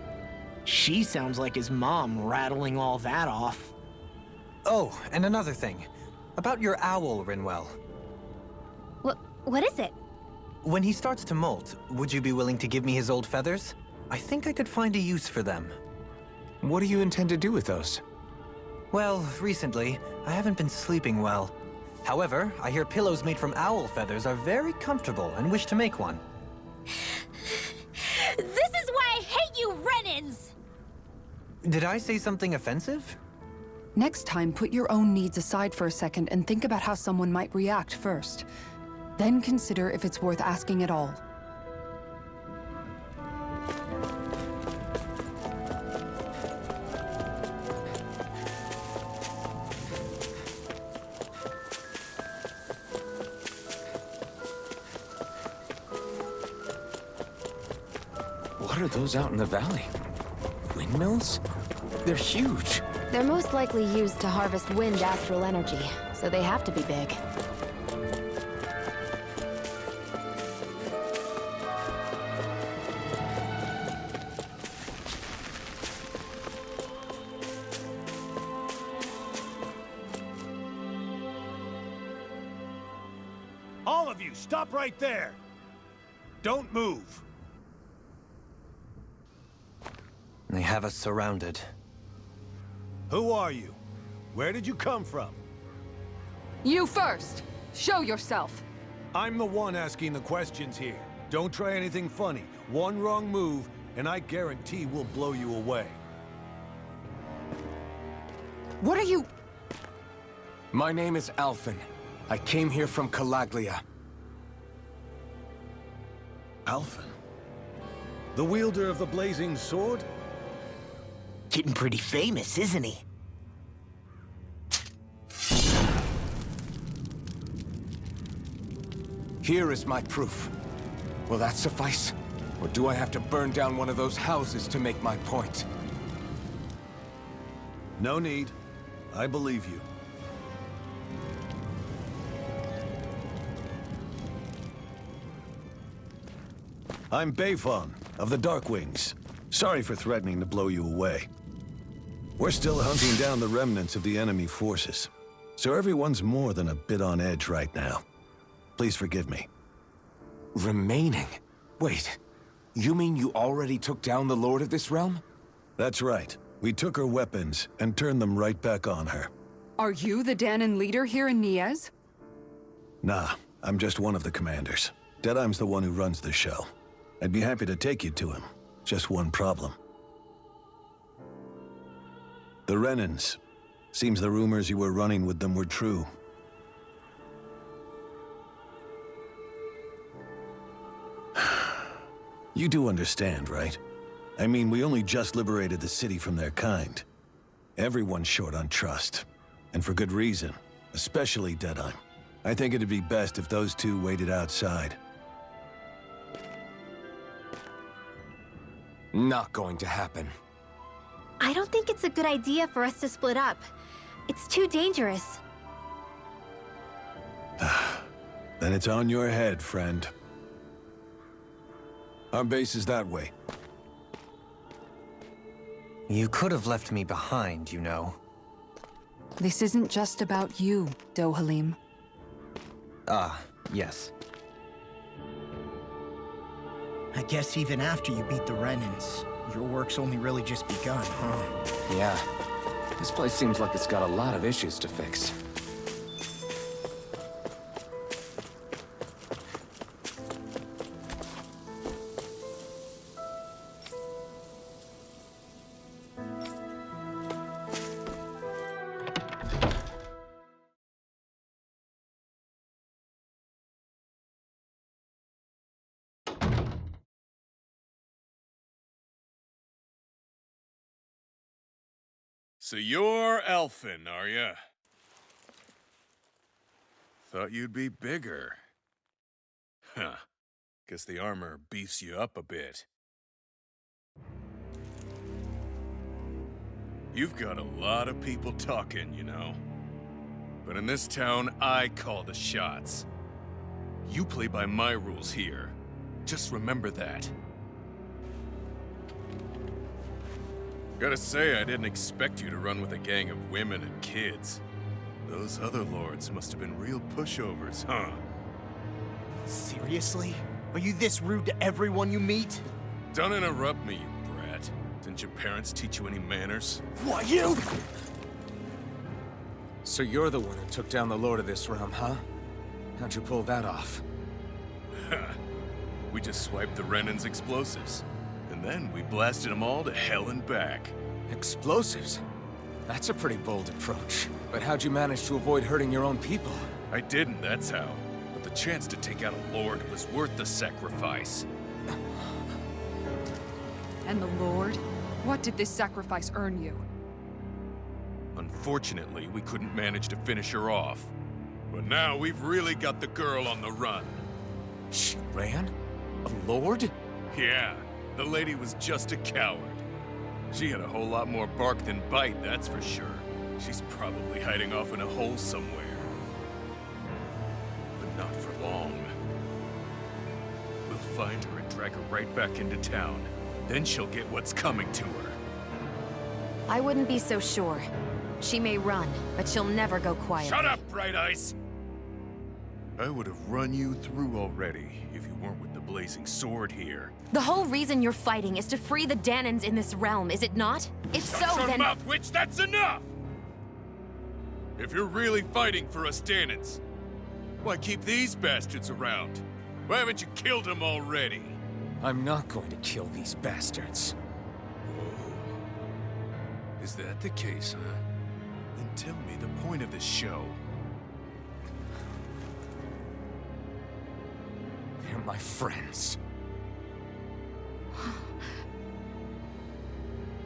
Speaker 9: She sounds like his mom rattling all that off.
Speaker 2: Oh, and another thing. About your owl, Rinwell.
Speaker 1: What is it?
Speaker 2: When he starts to molt, would you be willing to give me his old feathers? I think I could find a use for them.
Speaker 7: What do you intend to do with those?
Speaker 2: Well, recently, I haven't been sleeping well. However, I hear pillows made from owl feathers are very comfortable and wish to make one.
Speaker 1: This is why I hate you, Renans!
Speaker 2: Did I say something offensive?
Speaker 8: Next time, put your own needs aside for a second and think about how someone might react first. Then consider if it's worth asking at all.
Speaker 7: What are those out in the valley? Windmills? They're huge.
Speaker 3: They're most likely used to harvest wind astral energy, so they have to be big.
Speaker 6: All of you, stop right there! Don't move!
Speaker 2: They have us surrounded.
Speaker 6: Who are you? Where did you come from?
Speaker 8: You first! Show yourself!
Speaker 6: I'm the one asking the questions here. Don't try anything funny. One wrong move, and I guarantee we'll blow you away.
Speaker 8: What are you...
Speaker 7: My name is Alphen. I came here from Calaglia.
Speaker 6: Alphen? The wielder of the blazing sword?
Speaker 9: Getting pretty famous, isn't he?
Speaker 7: Here is my proof. Will that suffice? Or do I have to burn down one of those houses to make my point?
Speaker 6: No need. I believe you. I'm Ꭼ💧 of the Darkwings. Sorry for threatening to blow you away. We're still hunting down the remnants of the enemy forces, so everyone's more than a bit on edge right now. Please forgive me.
Speaker 7: Remaining? Wait, you mean you already took down the Lord of this realm?
Speaker 6: That's right. We took her weapons and turned them right back on her.
Speaker 8: Are you the Danon leader here in Niez?
Speaker 6: Nah, I'm just one of the commanders. Deadeye's the one who runs the show. I'd be happy to take you to him. Just one problem. The Renans. Seems the rumors you were running with them were true. You do understand, right? I mean, we only just liberated the city from their kind. Everyone's short on trust. And for good reason. Especially Deadeye. I think it'd be best if those two waited outside.
Speaker 7: Not going to happen.
Speaker 1: I don't think it's a good idea for us to split up. It's too dangerous.
Speaker 6: Then it's on your head, friend. Our base is that way.
Speaker 2: You could have left me behind, you know.
Speaker 8: This isn't just about you, Ďoħalim.
Speaker 2: Ah, yes.
Speaker 9: I guess even after you beat the Renans, your work's only really just begun, huh?
Speaker 7: Yeah. This place seems like it's got a lot of issues to fix.
Speaker 10: So you're elfin, are ya? Thought you'd be bigger. Huh. Guess the armor beefs you up a bit. You've got a lot of people talking, you know. But in this town, I call the shots. You play by my rules here. Just remember that. Gotta say, I didn't expect you to run with a gang of women and kids. Those other lords must have been real pushovers, huh?
Speaker 9: Seriously? Are you this rude to everyone you meet?
Speaker 10: Don't interrupt me, you brat. Didn't your parents teach you any manners?
Speaker 9: What, you?
Speaker 7: So you're the one who took down the Lord of this realm, huh? How'd you pull that off?
Speaker 10: We just swiped the Renan's explosives. And then we blasted them all to hell and back.
Speaker 7: Explosives? That's a pretty bold approach. But how'd you manage to avoid hurting your own people?
Speaker 10: I didn't, that's how. But the chance to take out a lord was worth the sacrifice.
Speaker 8: And the Lord? What did this sacrifice earn you?
Speaker 10: Unfortunately, we couldn't manage to finish her off. But now we've really got the girl on the run.
Speaker 7: She ran? A lord?
Speaker 10: Yeah. The lady was just a coward. She had a whole lot more bark than bite, that's for sure. She's probably hiding off in a hole somewhere. But not for long. We'll find her and drag her right back into town. Then she'll get what's coming to her.
Speaker 3: I wouldn't be so sure. She may run, but she'll never go quiet.
Speaker 10: Shut up, Bright Eyes! I would have run you through already if you weren't with the blazing sword here.
Speaker 3: The whole reason you're fighting is to free the Danons in this realm, is it not? If so,
Speaker 10: Shut your
Speaker 3: then—
Speaker 10: mouth, witch! That's enough! If you're really fighting for us Danons, why keep these bastards around? Why haven't you killed them already?
Speaker 7: I'm not going to kill these bastards.
Speaker 10: Whoa. Is that the case, huh? Then tell me the point of this show.
Speaker 7: They're my friends.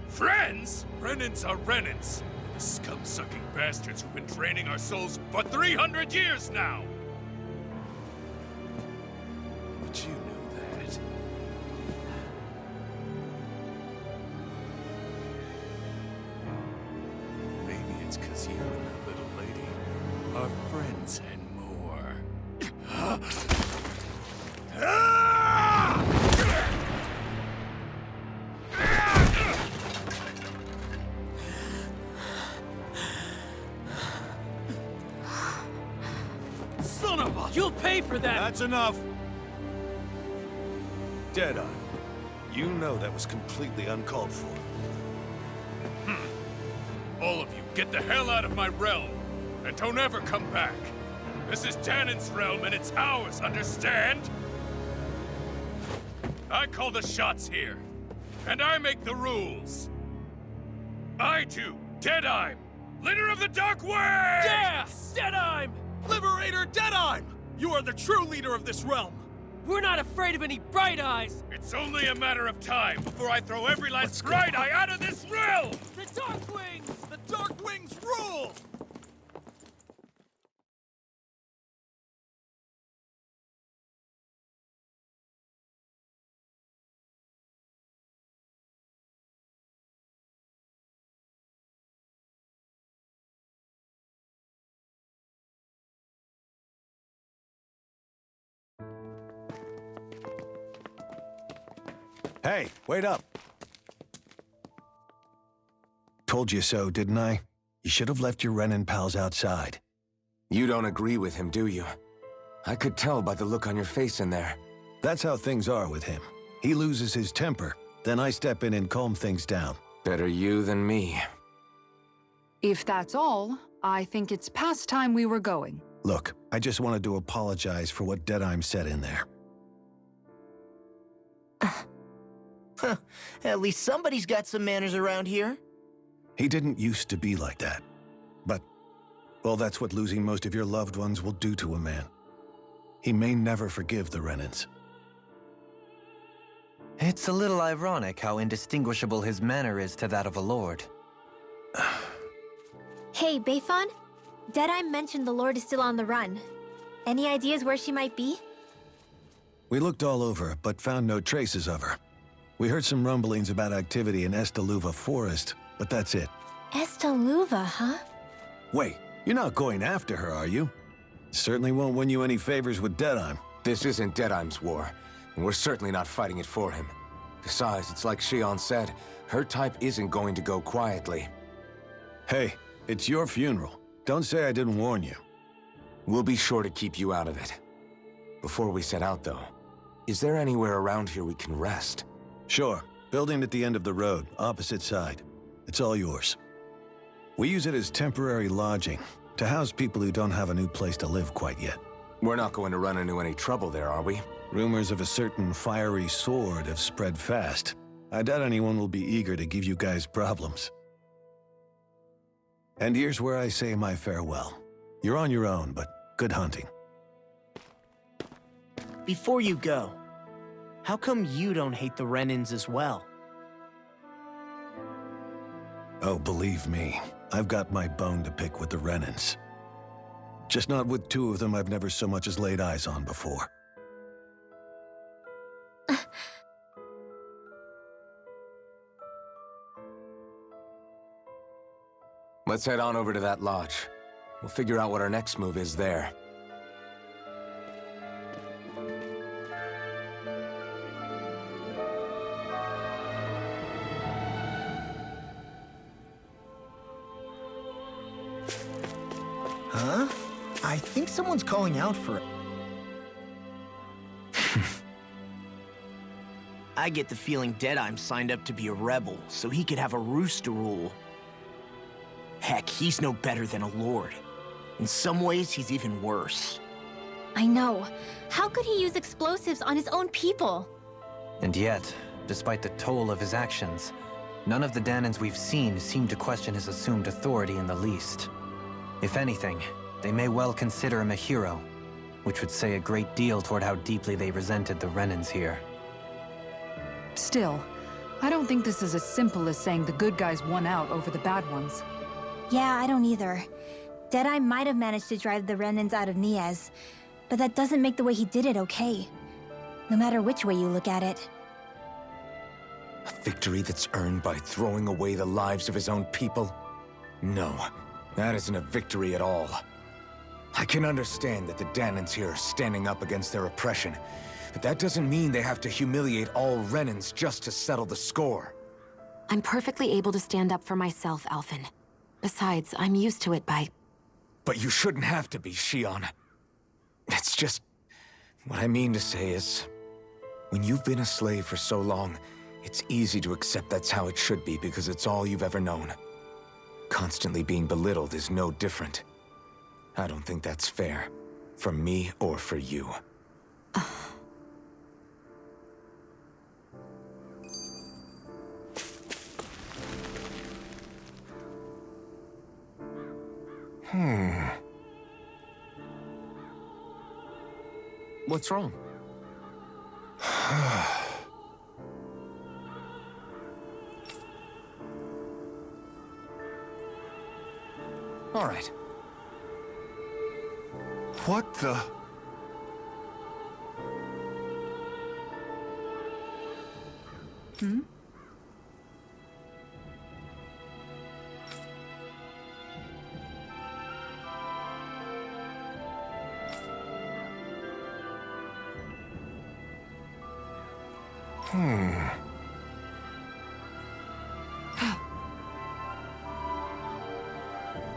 Speaker 10: Friends? Renans are Renans. The scum-sucking bastards who've been draining our souls for 300 years now! But you know that. weapons and more.
Speaker 5: Son of a... You'll pay for that!
Speaker 6: That's enough! Deadeye, you know that was completely uncalled for.
Speaker 10: All of you, get the hell out of my realm! And don't ever come back! This is Danon's realm and it's ours, understand? I call the shots here. And I make the rules. I do, Deadeye, leader of the Dark Wings!
Speaker 5: Yeah! Deadeye! Liberator Deadeye! You are the true leader of this realm! We're not afraid of any Bright Eyes!
Speaker 10: It's only a matter of time before I throw every last Bright Eye out of this realm!
Speaker 5: The Dark Wings! The Dark Wings rule!
Speaker 6: Hey, wait up. Told you so, didn't I? You should have left your Renin pals outside.
Speaker 7: You don't agree with him, do you? I could tell by the look on your face in there.
Speaker 6: That's how things are with him. He loses his temper, then I step in and calm things down.
Speaker 7: Better you than me.
Speaker 8: If that's all, I think it's past time we were going.
Speaker 6: Look, I just wanted to apologize for what Deadeye said in there.
Speaker 9: At least somebody's got some manners around here.
Speaker 6: He didn't used to be like that. But, well, that's what losing most of your loved ones will do to a man. He may never forgive the Renins.
Speaker 2: It's a little ironic how indistinguishable his manner is to that of a lord.
Speaker 1: Hey, Bayfon? Deadeye mentioned the Lord is still on the run. Any ideas where she might be?
Speaker 6: We looked all over, but found no traces of her. We heard some rumblings about activity in Estaluva Forest, but that's it.
Speaker 1: Estaluva, huh?
Speaker 6: Wait, you're not going after her, are you? Certainly won't win you any favors with Deadeye.
Speaker 7: This isn't Deadeye's war, and we're certainly not fighting it for him. Besides, it's like Xion said, her type isn't going to go quietly.
Speaker 6: Hey, it's your funeral. Don't say I didn't warn you.
Speaker 7: We'll be sure to keep you out of it. Before we set out, though, is there anywhere around here we can rest?
Speaker 6: Sure. Building at the end of the road, opposite side. It's all yours. We use it as temporary lodging, to house people who don't have a new place to live quite yet.
Speaker 7: We're not going to run into any trouble there, are we?
Speaker 6: Rumors of a certain fiery sword have spread fast. I doubt anyone will be eager to give you guys problems. And here's where I say my farewell. You're on your own, but good hunting.
Speaker 9: Before you go, how come you don't hate the Renins as well?
Speaker 6: Oh, believe me, I've got my bone to pick with the Renins. Just not with two of them I've never so much as laid eyes on before.
Speaker 7: Let's head on over to that lodge. We'll figure out what our next move is there.
Speaker 9: Huh? I think someone's calling out for it. I get the feeling Deadeye's signed up to be a rebel, so he could have a roost to rule. Heck, he's no better than a lord. In some ways, he's even worse.
Speaker 1: I know. How could he use explosives on his own people?
Speaker 2: And yet, despite the toll of his actions, none of the Danons we've seen seem to question his assumed authority in the least. If anything, they may well consider him a hero, which would say a great deal toward how deeply they resented the Renins here.
Speaker 8: Still, I don't think this is as simple as saying the good guys won out over the bad ones.
Speaker 1: Yeah, I don't either. Deadeye might have managed to drive the Renins out of Niaz, but that doesn't make the way he did it okay. No matter which way you look at it.
Speaker 7: A victory that's earned by throwing away the lives of his own people? No, that isn't a victory at all. I can understand that the Danans here are standing up against their oppression, but that doesn't mean they have to humiliate all Renans just to settle the score.
Speaker 3: I'm perfectly able to stand up for myself, Alphen. Besides, I'm used to it by...
Speaker 7: But you shouldn't have to be, Xion. It's just... What I mean to say is... When you've been a slave for so long, it's easy to accept that's how it should be because it's all you've ever known. Constantly being belittled is no different. I don't think that's fair. For me or for you. What's wrong? All right.
Speaker 10: What the...
Speaker 8: Hmm?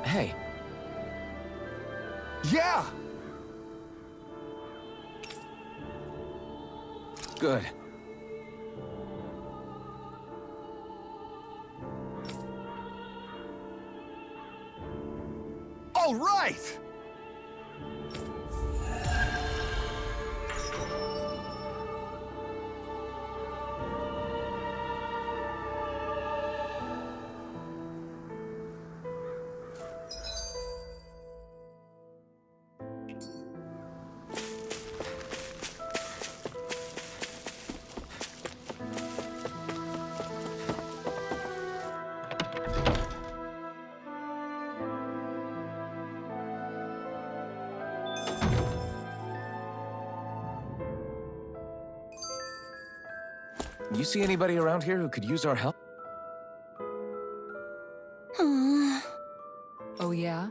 Speaker 7: Hey.
Speaker 10: Yeah!
Speaker 7: Good.
Speaker 10: All right!
Speaker 7: You see anybody around here who could use our help?
Speaker 8: Oh, yeah?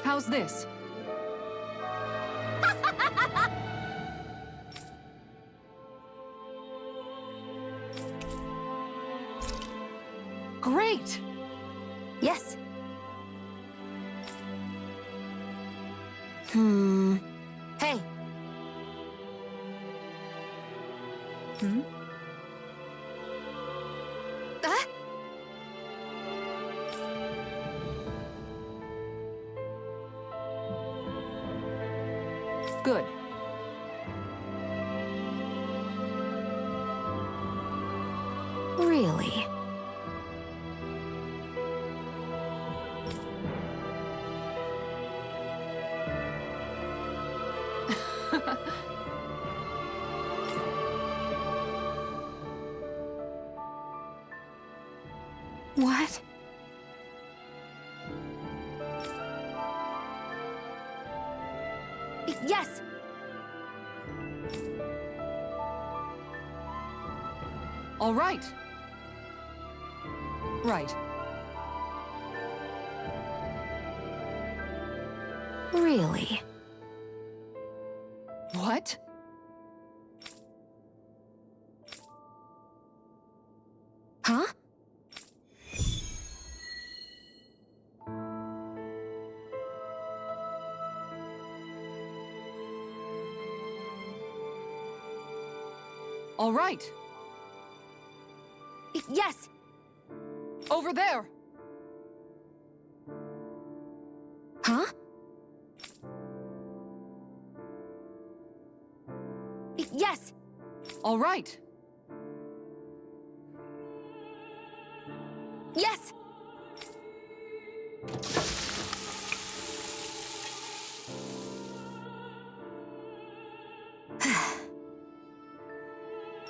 Speaker 8: How's this? Great!
Speaker 1: Yes. Hey.
Speaker 8: Good.
Speaker 3: Really? What?
Speaker 1: Yes.
Speaker 8: All right. Right.
Speaker 3: Really?
Speaker 8: What?
Speaker 3: Huh?
Speaker 8: All right.
Speaker 1: Yes.
Speaker 8: Over there.
Speaker 3: Huh?
Speaker 1: Yes.
Speaker 8: All right.
Speaker 1: Yes.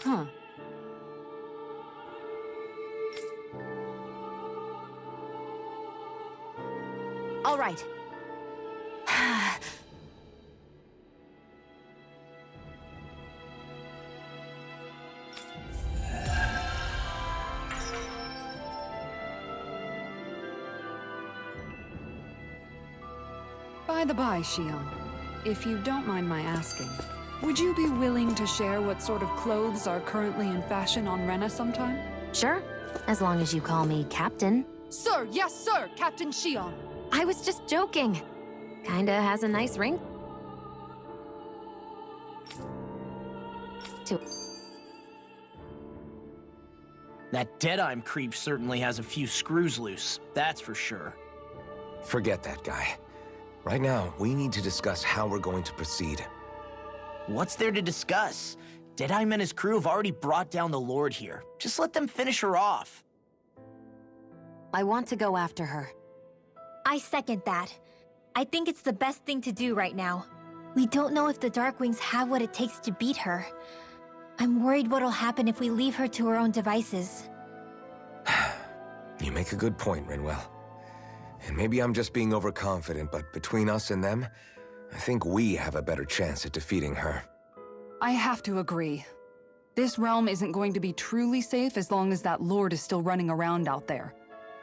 Speaker 8: Huh.
Speaker 1: All right.
Speaker 8: By the by, Xion, if you don't mind my asking, would you be willing to share what sort of clothes are currently in fashion on Rena sometime?
Speaker 3: Sure, as long as you call me Captain.
Speaker 8: Sir, yes sir, Captain Xion.
Speaker 3: I was just joking. Kinda has a nice ring to it.
Speaker 9: That Deadeye creep certainly has a few screws loose, that's for sure.
Speaker 7: Forget that guy. Right now, we need to discuss how we're going to proceed.
Speaker 9: What's there to discuss? Deadeye and his crew have already brought down the Lord here. Just let them finish her off.
Speaker 3: I want to go after her.
Speaker 1: I second that. I think it's the best thing to do right now. We don't know if the Darkwings have what it takes to beat her. I'm worried what'll happen if we leave her to her own devices.
Speaker 7: You make a good point, Rinwell. And maybe I'm just being overconfident, but between us and them, I think we have a better chance at defeating her.
Speaker 8: I have to agree. This realm isn't going to be truly safe as long as that Lord is still running around out there.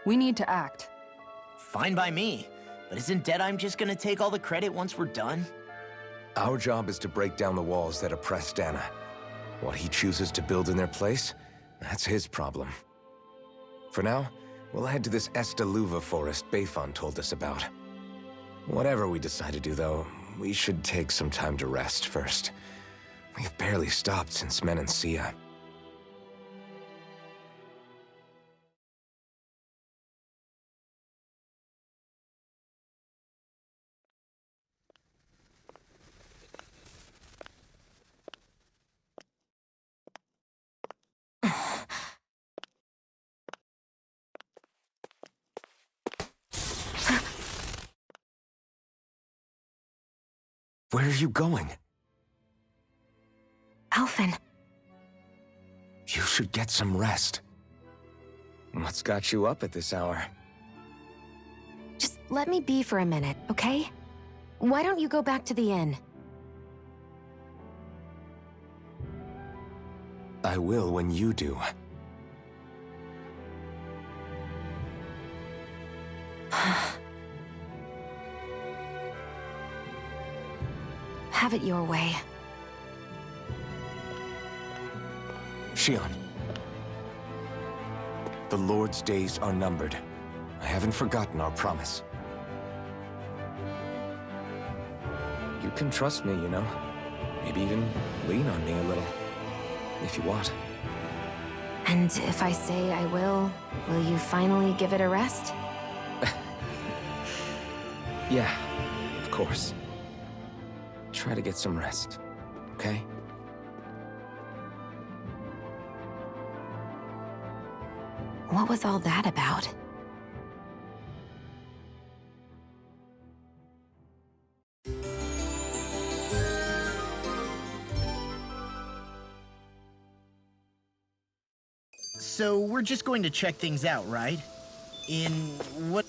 Speaker 8: We need to act.
Speaker 9: Fine by me. But isn't Deadeye just gonna take all the credit once we're done?
Speaker 7: Our job is to break down the walls that oppress Dana. What he chooses to build in their place, that's his problem. For now, we'll head to this Estaluva forest Ďāfon told us about. Whatever we decide to do, though, we should take some time to rest first. We've barely stopped since Menancia. Where are you going?
Speaker 3: Alphen.
Speaker 7: You should get some rest. What's got you up at this hour?
Speaker 3: Just let me be for a minute, okay? Why don't you go back to the inn?
Speaker 7: I will when you do.
Speaker 3: Have it your way.
Speaker 7: Xion. The Lord's days are numbered. I haven't forgotten our promise. You can trust me, you know. Maybe even lean on me a little. If you want.
Speaker 3: And if I say I will you finally give it a rest?
Speaker 7: Yeah, of course. Try to get some rest, okay?
Speaker 3: What was all that about?
Speaker 9: So we're just going to check things out, right? In what...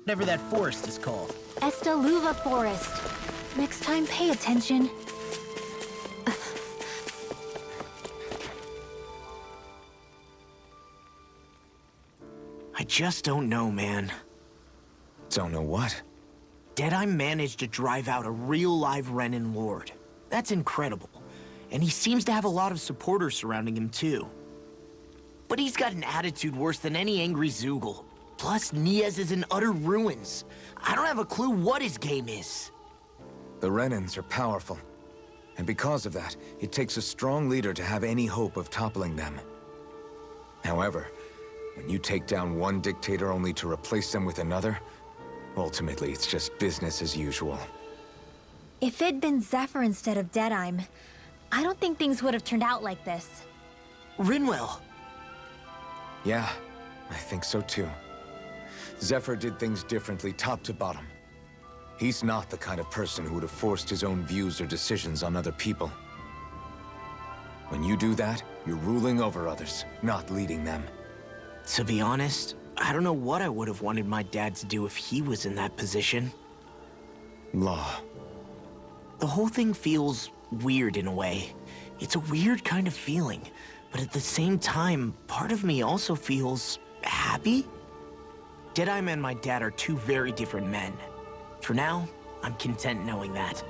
Speaker 9: whatever that forest is called.
Speaker 1: Estaluva Forest. Next time, pay attention.
Speaker 9: I just don't know, man.
Speaker 7: Don't know what?
Speaker 9: Deadeye managed to drive out a real live Renan Lord. That's incredible. And he seems to have a lot of supporters surrounding him, too. But he's got an attitude worse than any angry Zoogle. Plus, Niaz is in utter ruins. I don't have a clue what his game is.
Speaker 7: The Renans are powerful. And because of that, it takes a strong leader to have any hope of toppling them. However, when you take down one dictator only to replace them with another, ultimately it's just business as usual.
Speaker 1: If it'd been Zephyr instead of Deadeye, I don't think things would have turned out like this.
Speaker 9: Rinwell!
Speaker 7: Yeah, I think so too. Zephyr did things differently top to bottom. He's not the kind of person who would have forced his own views or decisions on other people. When you do that, you're ruling over others, not leading them.
Speaker 9: To be honest, I don't know what I would have wanted my dad to do if he was in that position.
Speaker 7: Law.
Speaker 9: The whole thing feels weird in a way. It's a weird kind of feeling. But at the same time, part of me also feels happy. Deadeye and my dad are two very different men. For now, I'm content knowing that.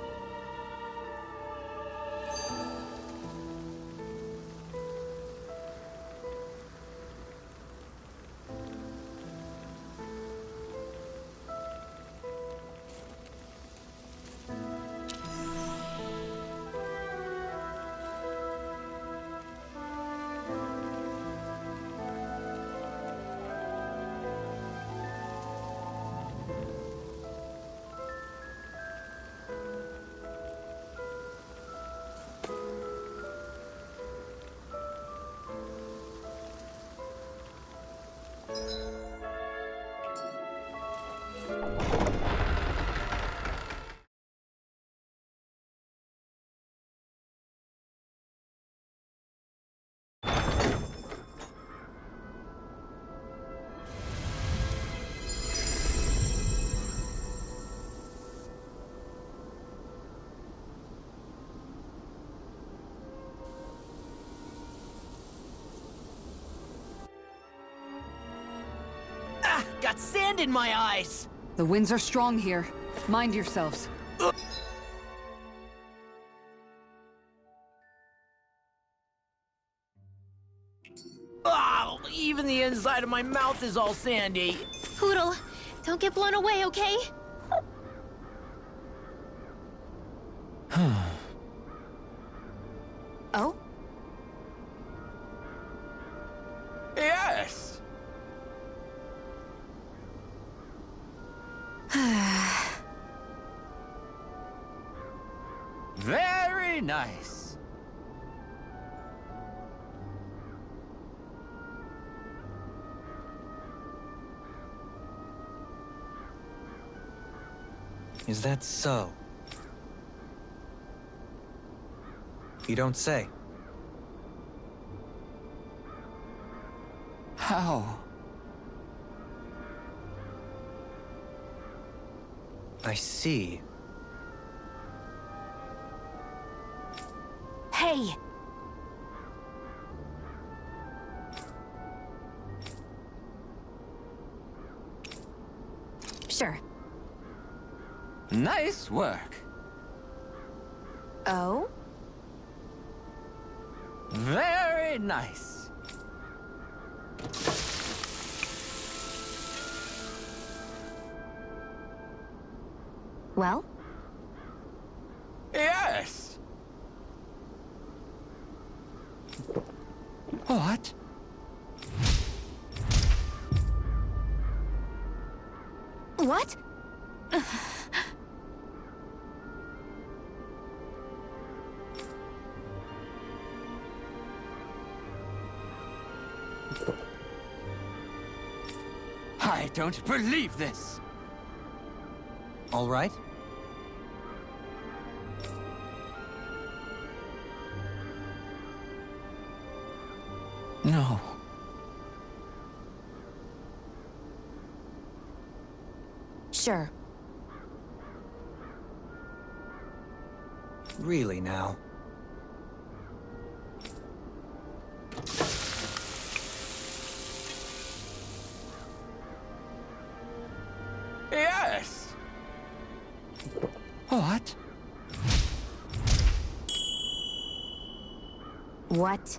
Speaker 9: Got sand in my eyes!
Speaker 8: The winds are strong here. Mind yourselves.
Speaker 9: Oh, even the inside of my mouth is all sandy.
Speaker 1: Poodle, don't get blown away, okay? Oh?
Speaker 9: Yes!
Speaker 11: Very nice.
Speaker 2: Is that so? You don't say.
Speaker 11: How?
Speaker 2: I see.
Speaker 3: Hey! Sure.
Speaker 11: Nice work.
Speaker 3: Oh?
Speaker 11: Very nice.
Speaker 3: Well?
Speaker 11: Yes! What?
Speaker 3: What?
Speaker 11: I don't believe this!
Speaker 2: All right?
Speaker 11: No.
Speaker 3: Sure.
Speaker 2: Really now.
Speaker 11: Yes! What?
Speaker 3: What?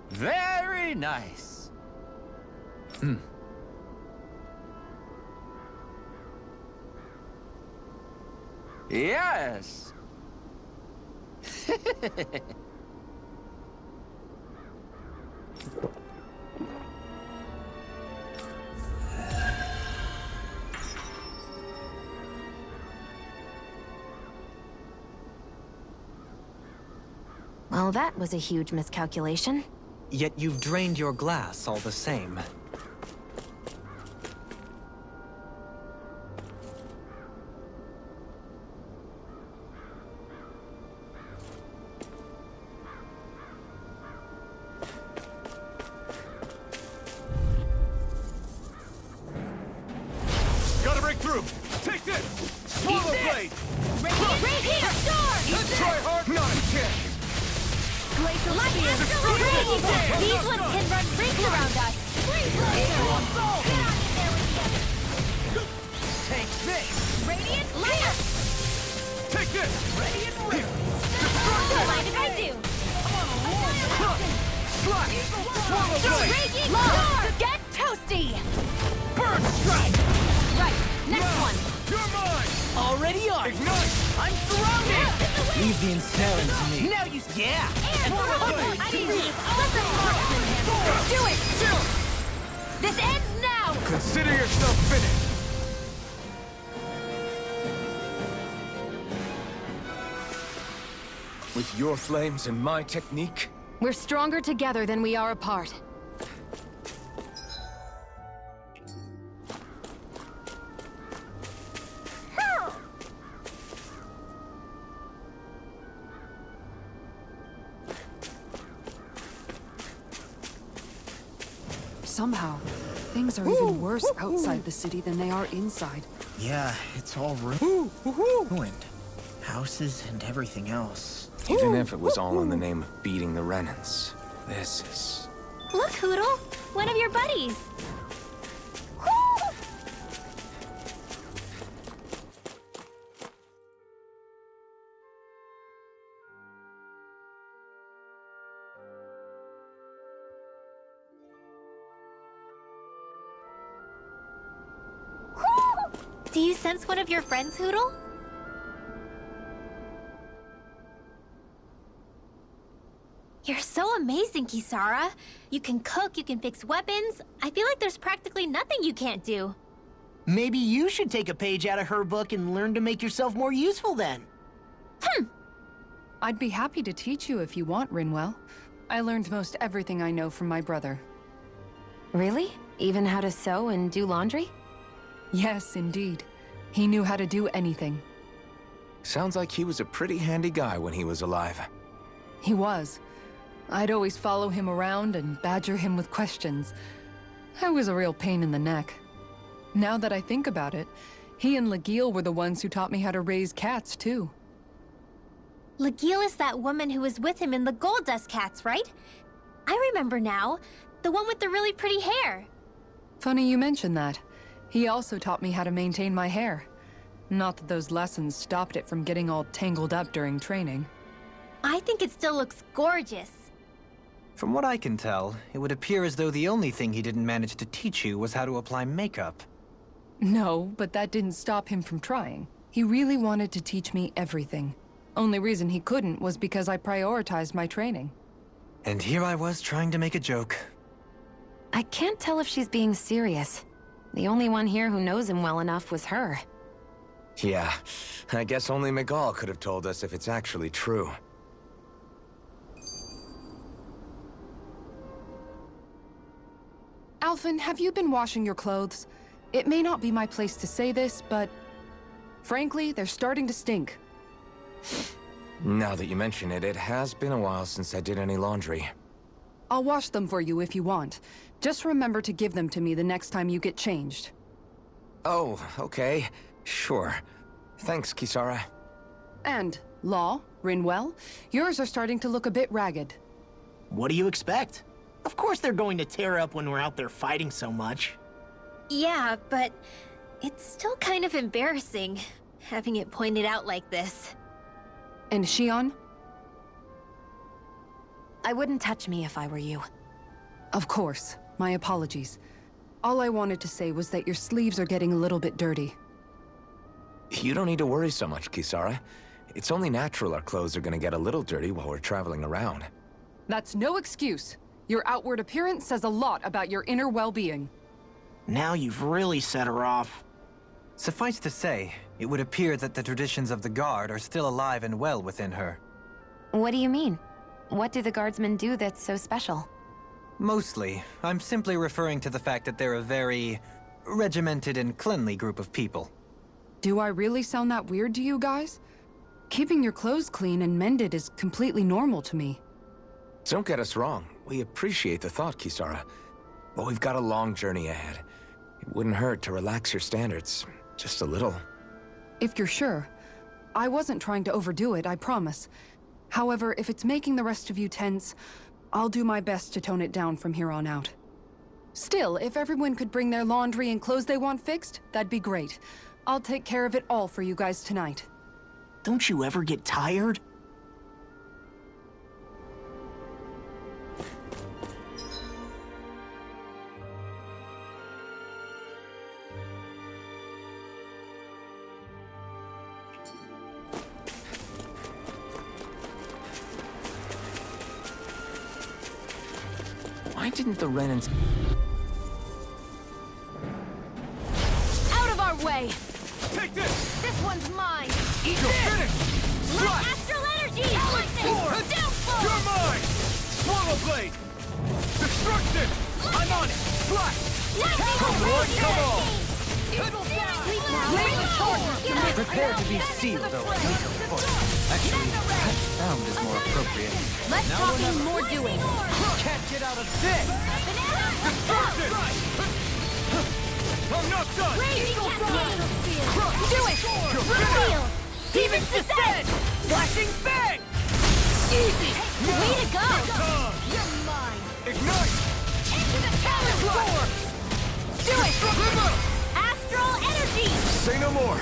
Speaker 11: Very nice. Yes.
Speaker 3: Well, that was a huge miscalculation.
Speaker 2: Yet you've drained your glass all the same.
Speaker 5: Take this! Swallow blade!
Speaker 1: Radiant storm!
Speaker 5: Try hard, not a chance!
Speaker 1: Glacial spear! These ones can run rings around us!
Speaker 5: Take this!
Speaker 1: Radiant layer!
Speaker 5: Take this!
Speaker 1: Radiant ring! Don't mind if I do!
Speaker 5: Slash! Swallow blade!
Speaker 1: Radiant storm! Get toasty!
Speaker 5: Bird strike!
Speaker 1: Right, next one!
Speaker 5: You're mine!
Speaker 9: Already on.
Speaker 5: Ignite!
Speaker 9: I'm surrounded!
Speaker 2: Leave the ensnaring to me.
Speaker 9: Now you... Yeah!
Speaker 1: I need these! Do it! This ends now!
Speaker 5: Consider yourself finished!
Speaker 7: With your flames and my technique,
Speaker 3: We're stronger together than we are apart.
Speaker 8: Somehow, things are even worse outside the city than they are inside.
Speaker 9: Yeah, it's all ruined. Houses and everything else.
Speaker 7: even if it was all in the name of beating the Renans, this is...
Speaker 1: Look, Hoodle! One of your buddies! Do you sense one of your friends, Hoodle? You're so amazing, Kisara. You can cook, you can fix weapons. I feel like there's practically nothing you can't do.
Speaker 9: Maybe you should take a page out of her book and learn to make yourself more useful then.
Speaker 8: I'd be happy to teach you if you want, Rinwell. I learned most everything I know from my brother.
Speaker 3: Really? Even how to sew and do laundry?
Speaker 8: Yes, indeed. He knew how to do anything.
Speaker 7: Sounds like he was a pretty handy guy when he was alive.
Speaker 8: He was. I'd always follow him around and badger him with questions. I was a real pain in the neck. Now that I think about it, he and Ləgil were the ones who taught me how to raise cats, too.
Speaker 1: Ləgil is that woman who was with him in the Gold Dust Cats, right? I remember now. The one with the really pretty hair.
Speaker 8: Funny you mention that. He also taught me how to maintain my hair. Not that those lessons stopped it from getting all tangled up during training.
Speaker 1: I think it still looks gorgeous.
Speaker 2: From what I can tell, it would appear as though the only thing he didn't manage to teach you was how to apply makeup.
Speaker 8: No, but that didn't stop him from trying. He really wanted to teach me everything. Only reason he couldn't was because I prioritized my training.
Speaker 2: And here I was trying to make a joke.
Speaker 3: I can't tell if she's being serious. The only one here who knows him well enough was her.
Speaker 7: Yeah, I guess only Miguel could have told us if it's actually true.
Speaker 8: Alphen, have you been washing your clothes? It may not be my place to say this, but... frankly, they're starting to stink.
Speaker 7: Now that you mention it, it has been a while since I did any laundry.
Speaker 8: I'll wash them for you if you want. Just remember to give them to me the next time you get changed.
Speaker 7: Oh, okay. Sure. Thanks, Kisara.
Speaker 8: And, Law, Rinwell, yours are starting to look a bit ragged.
Speaker 9: What do you expect? Of course they're going to tear up when we're out there fighting so much.
Speaker 1: Yeah, but it's still kind of embarrassing, having it pointed out like this.
Speaker 8: And Xion?
Speaker 3: I wouldn't touch me if I were you.
Speaker 8: Of course. My apologies. All I wanted to say was that your sleeves are getting a little bit dirty.
Speaker 7: You don't need to worry so much, Kisara. It's only natural our clothes are gonna get a little dirty while we're traveling around.
Speaker 8: That's no excuse. Your outward appearance says a lot about your inner well-being.
Speaker 9: Now you've really set her off.
Speaker 2: Suffice to say, it would appear that the traditions of the Guard are still alive and well within her.
Speaker 3: What do you mean? What do the guardsmen do that's so special?
Speaker 2: Mostly, I'm simply referring to the fact that they're a very regimented and cleanly group of people.
Speaker 8: Do I really sound that weird to you guys? Keeping your clothes clean and mended is completely normal to me.
Speaker 7: Don't get us wrong. We appreciate the thought, Kisara. But we've got a long journey ahead. It wouldn't hurt to relax your standards. Just a little.
Speaker 8: If you're sure. I wasn't trying to overdo it, I promise. However, if it's making the rest of you tense, I'll do my best to tone it down from here on out. Still, if everyone could bring their laundry and clothes they want fixed, that'd be great. I'll take care of it all for you guys tonight.
Speaker 9: Don't you ever get tired?
Speaker 7: Why didn't the Renans...
Speaker 3: Out of our way!
Speaker 5: Take this!
Speaker 3: This one's mine!
Speaker 5: Eat this!
Speaker 1: Like astral energy! Downfall!
Speaker 5: You're mine! Swallow blade! Destruction! I'm on it! Flash! Come on, come on!
Speaker 2: Prepare to be sealed, though. Actually, found is more appropriate.
Speaker 3: Less talking, more doing!
Speaker 5: Can't get out of this! Destruction! I'm not done!
Speaker 3: Do it!
Speaker 5: Reveal! Demons descend! Flashing bang!
Speaker 3: Easy! Way to go!
Speaker 5: You're mine! Ignite!
Speaker 3: Into the talent core! Do it!
Speaker 1: Astral energy!
Speaker 5: Say no more!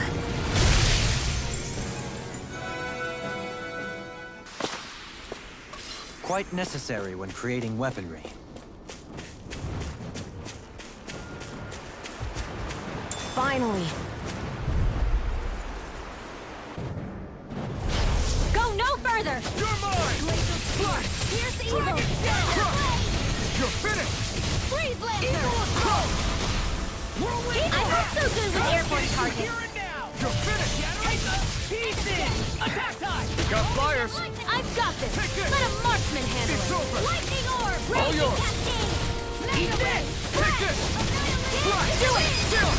Speaker 2: Quite necessary when creating weaponry.
Speaker 3: Finally!
Speaker 1: Go no further!
Speaker 5: You're mine! Flash!
Speaker 1: Here's evil!
Speaker 5: You're finished!
Speaker 1: Freeze Lancer! I'm not so good with airborne targets.
Speaker 5: Here and now! You're finished! Pieces! Attack time! Got flyers!
Speaker 1: I've got this!
Speaker 5: Take this!
Speaker 1: Let a marksman handle
Speaker 5: It's
Speaker 1: it!
Speaker 5: over!
Speaker 1: Lightning orb!
Speaker 5: All
Speaker 1: Raging
Speaker 5: yours!
Speaker 1: cascade!
Speaker 5: Eat this! Take this! Flash!
Speaker 1: Do it!
Speaker 5: Still!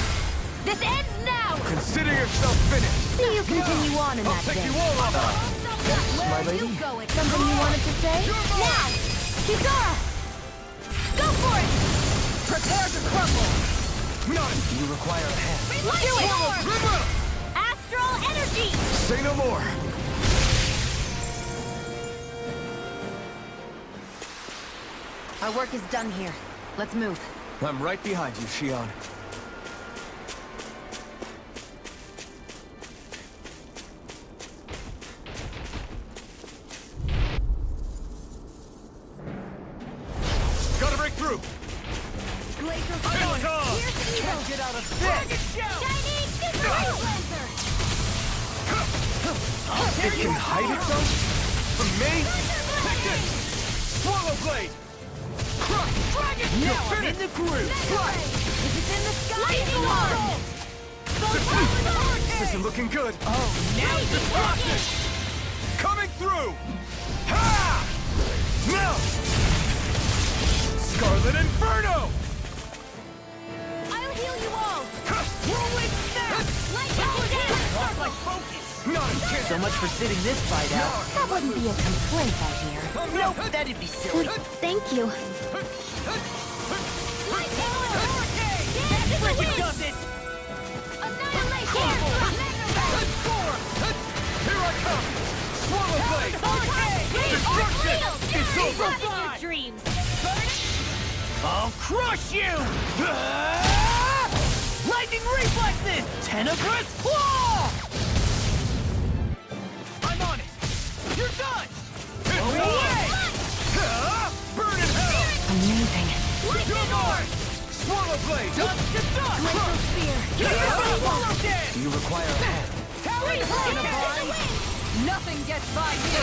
Speaker 1: This ends now!
Speaker 5: Consider yourself finished!
Speaker 1: See you continue on in
Speaker 5: I'll
Speaker 1: that
Speaker 5: take
Speaker 1: vein.
Speaker 5: you all on!
Speaker 1: Where
Speaker 2: my
Speaker 1: are you
Speaker 2: lady?
Speaker 1: going? Something you wanted to say? Now! Kizara! Go for it!
Speaker 5: Prepare to crumble! None!
Speaker 2: You require a hand.
Speaker 1: Do it! Astral energy!
Speaker 5: Say no more!
Speaker 3: Our work is done here. Let's move.
Speaker 7: I'm right behind you, Xion.
Speaker 5: Gotta break through!
Speaker 1: Here's evil!
Speaker 5: Get out of this!
Speaker 1: Shining Super Lancer!
Speaker 5: It can hide itself? From me? Take this! Swallow blade! Crush! Dragon! You're finished!
Speaker 9: In the groove!
Speaker 1: If it's in the sky, it's on!
Speaker 5: This isn't looking good!
Speaker 1: Oh, now
Speaker 5: Destruction! Coming through! Ha! Now! Scarlet Inferno!
Speaker 1: I'll heal you all!
Speaker 5: Whirlwind snap!
Speaker 9: Lost my focus!
Speaker 5: Not a chance!
Speaker 9: So much for sitting this fight out.
Speaker 1: That wouldn't be a complaint, I hear.
Speaker 9: Nope, that'd be silly.
Speaker 1: Thank you.
Speaker 9: Freaking does it!
Speaker 1: Annihilation!
Speaker 5: Here I come! Swallow blade! Destruction! It's over!
Speaker 1: Your dreams!
Speaker 9: I'll crush you! Lightning reflexes! Tenebrous claw!
Speaker 5: I'm on it! You're done!
Speaker 9: Away!
Speaker 5: Burn in hell!
Speaker 3: Amazing.
Speaker 5: You're mine! Swallow blade!
Speaker 9: Dust to dust!
Speaker 1: Glacial spear!
Speaker 2: Do you require a hand?
Speaker 8: Nothing gets by you!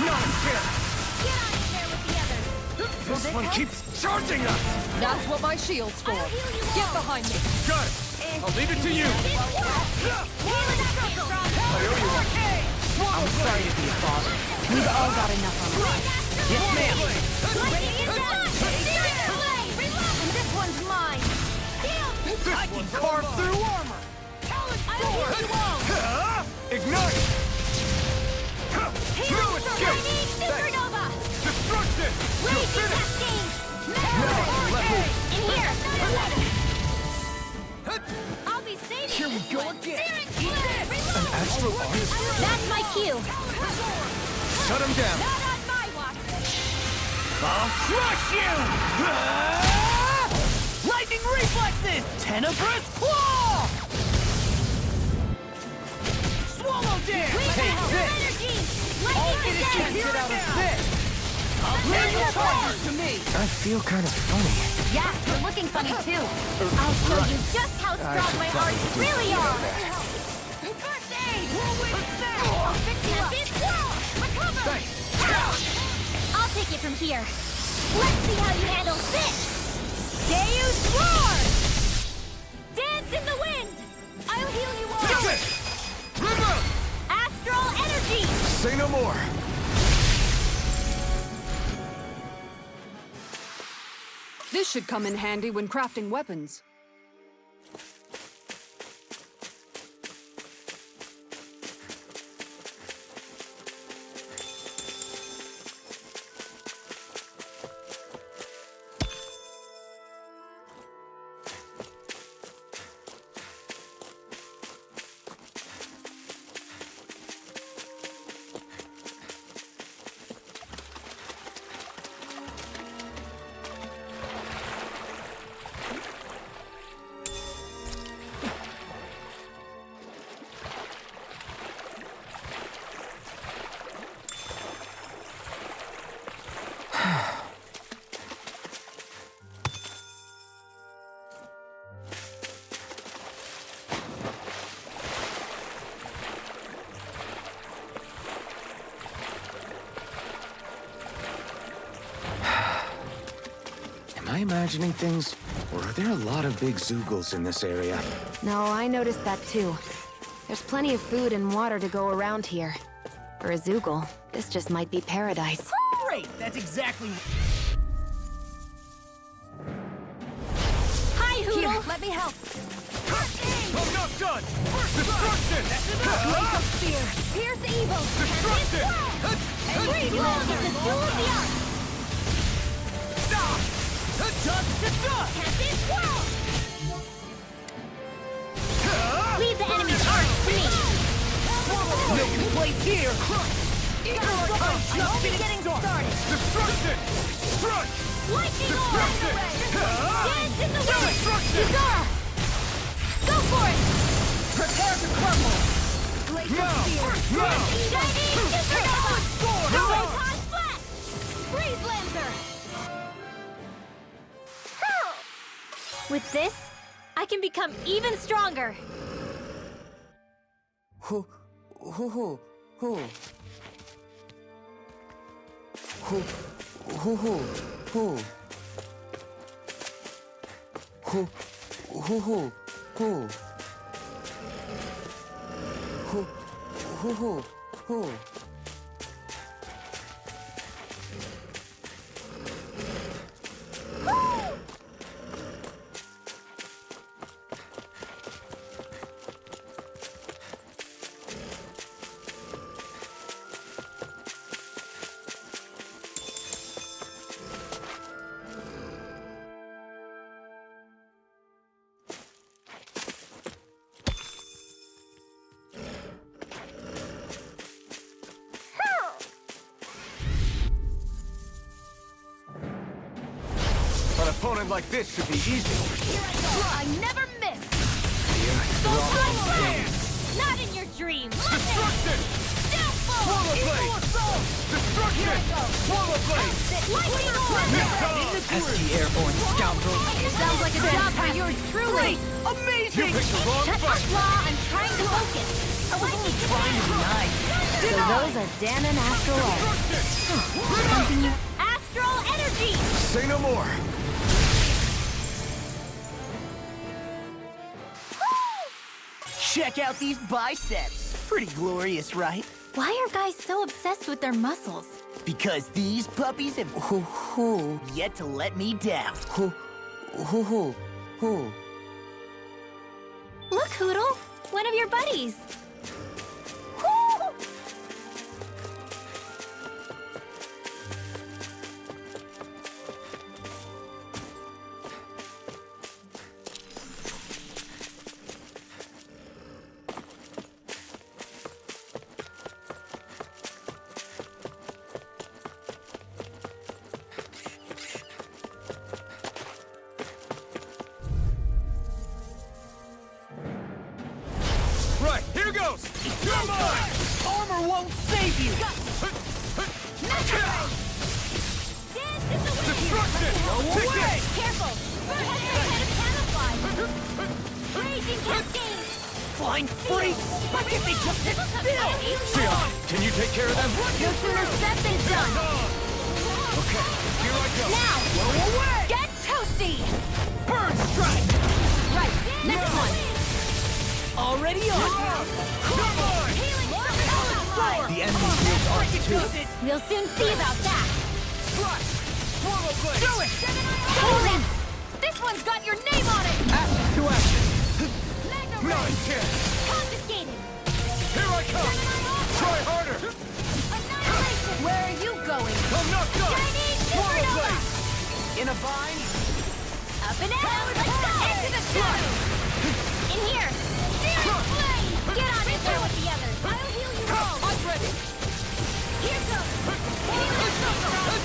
Speaker 5: Not a chance!
Speaker 1: Get out of there with the others!
Speaker 5: This one keeps charging us!
Speaker 8: That's what my shield's for.
Speaker 1: I'll heal you all!
Speaker 8: Get behind me!
Speaker 5: Got it! I'll leave it to you! I owe you one!
Speaker 9: I'm sorry to be a father.
Speaker 3: We've all got enough on our
Speaker 9: Yes, ma'am!
Speaker 1: And this one's mine!
Speaker 9: I can carve through armor!
Speaker 1: I'll heal you all!
Speaker 5: Ignite! No escape!
Speaker 1: Supernova!
Speaker 5: Destruction! You're
Speaker 1: Raging
Speaker 5: finished!
Speaker 1: cascade! In here! I'll be
Speaker 5: Here we go again!
Speaker 7: An astral artist?
Speaker 1: That's my cue.
Speaker 7: Shut him down!
Speaker 5: Not on my watch!
Speaker 9: I'll crush you! Lightning reflexes! Tenebrous claw! Swallow dare!
Speaker 7: Take this!
Speaker 1: Energy!
Speaker 7: All
Speaker 1: Lightning
Speaker 7: it is to
Speaker 1: attack!
Speaker 7: get out of this!
Speaker 9: Leave your partners to me!
Speaker 7: I feel kind of funny.
Speaker 1: Yeah, you're looking funny too. I'll show you just how strong my arms really are. First aid! I'll fix you up. Recover! I'll take it from here. Let's see how you handle this. Deus Roar! Dance in the wind! I'll heal you all. Astral energy!
Speaker 7: Say no more!
Speaker 8: This should come in handy when crafting weapons.
Speaker 7: Am I imagining things? Or are there a lot of big Zoogles in this area?
Speaker 3: No, I noticed that too. There's plenty of food and water to go around here. For a Zoogle, this just might be paradise.
Speaker 9: Great! That's exactly...
Speaker 1: Hi, Hoodle!
Speaker 8: Here, let me help.
Speaker 5: I'm not done! Destruction!
Speaker 1: Blink of fear! Pierce evil!
Speaker 5: Destruction!
Speaker 1: Breathe longer! The duel of the arts!
Speaker 5: Stop! Dust to dust!
Speaker 1: Captain Swirl! Leave the enemy's arts to me!
Speaker 9: Making plates here!
Speaker 1: Just getting started!
Speaker 5: Destruction! Crush!
Speaker 1: Lightning orb!
Speaker 5: Destruction!
Speaker 1: Dance in the wind!
Speaker 5: Destruction!
Speaker 1: Bizarre! Go for it!
Speaker 9: Prepare to crumble!
Speaker 1: Shining supernova! Raton flat! Freeze Lancer! With this, I can become even stronger!
Speaker 9: Who? Who? Who? Who? Who? Who? Who? Who? Who? Who? Who? Who? Who? Who?
Speaker 7: An opponent like this should be easy.
Speaker 1: I never miss! Not in your dreams!
Speaker 5: Destruction! Swallow blade! Destruction! Swallow blade!
Speaker 1: Lightning orb!
Speaker 9: Pesky airborne scoundrel!
Speaker 1: Sounds like a job for yours truly!
Speaker 5: You
Speaker 9: Amazing!
Speaker 5: picked the wrong
Speaker 1: Shut up,
Speaker 5: fight!
Speaker 1: Law! I'm trying to focus!
Speaker 9: I was only trying to be nice.
Speaker 3: So those are Dan and Astral Arts.
Speaker 1: Something you... Astral energy!
Speaker 7: Say no more!
Speaker 9: Check out these biceps. Pretty glorious, right?
Speaker 1: Why are guys so obsessed with their muscles?
Speaker 9: Because these puppies have yet to let me down.
Speaker 1: Look, Hoodle! One of your buddies!
Speaker 5: Duros! You're mine!
Speaker 9: Armor won't save you!
Speaker 5: Destruction!
Speaker 1: Take it! Careful! First head of camouflage! Raging cascade!
Speaker 9: Flying freaks! Why can't they just sit still?
Speaker 7: Xion, can you take care of them?
Speaker 1: No sooner said than done!
Speaker 7: Okay, here I go.
Speaker 1: Now!
Speaker 9: Blow away!
Speaker 1: Get toasty!
Speaker 9: Burn strike!
Speaker 1: Right, next one!
Speaker 9: Already on!
Speaker 5: Come on!
Speaker 1: Healing storm!
Speaker 2: The enemy shields are too.
Speaker 1: We'll soon see about that!
Speaker 9: Do it!
Speaker 1: Hold it! This one's got your name on it!
Speaker 2: To action.
Speaker 1: Confiscated!
Speaker 5: Here I come! Try harder!
Speaker 1: Annihilation! Where are you going?
Speaker 5: I'm not done!
Speaker 1: Chinese supernova!
Speaker 9: In a vine?
Speaker 1: Up and out! Let's go! Into the shadow! In here! Searing flame! Get on in there with the others! I'll heal you all!
Speaker 9: I'm ready!
Speaker 1: Here goes! Healing storm!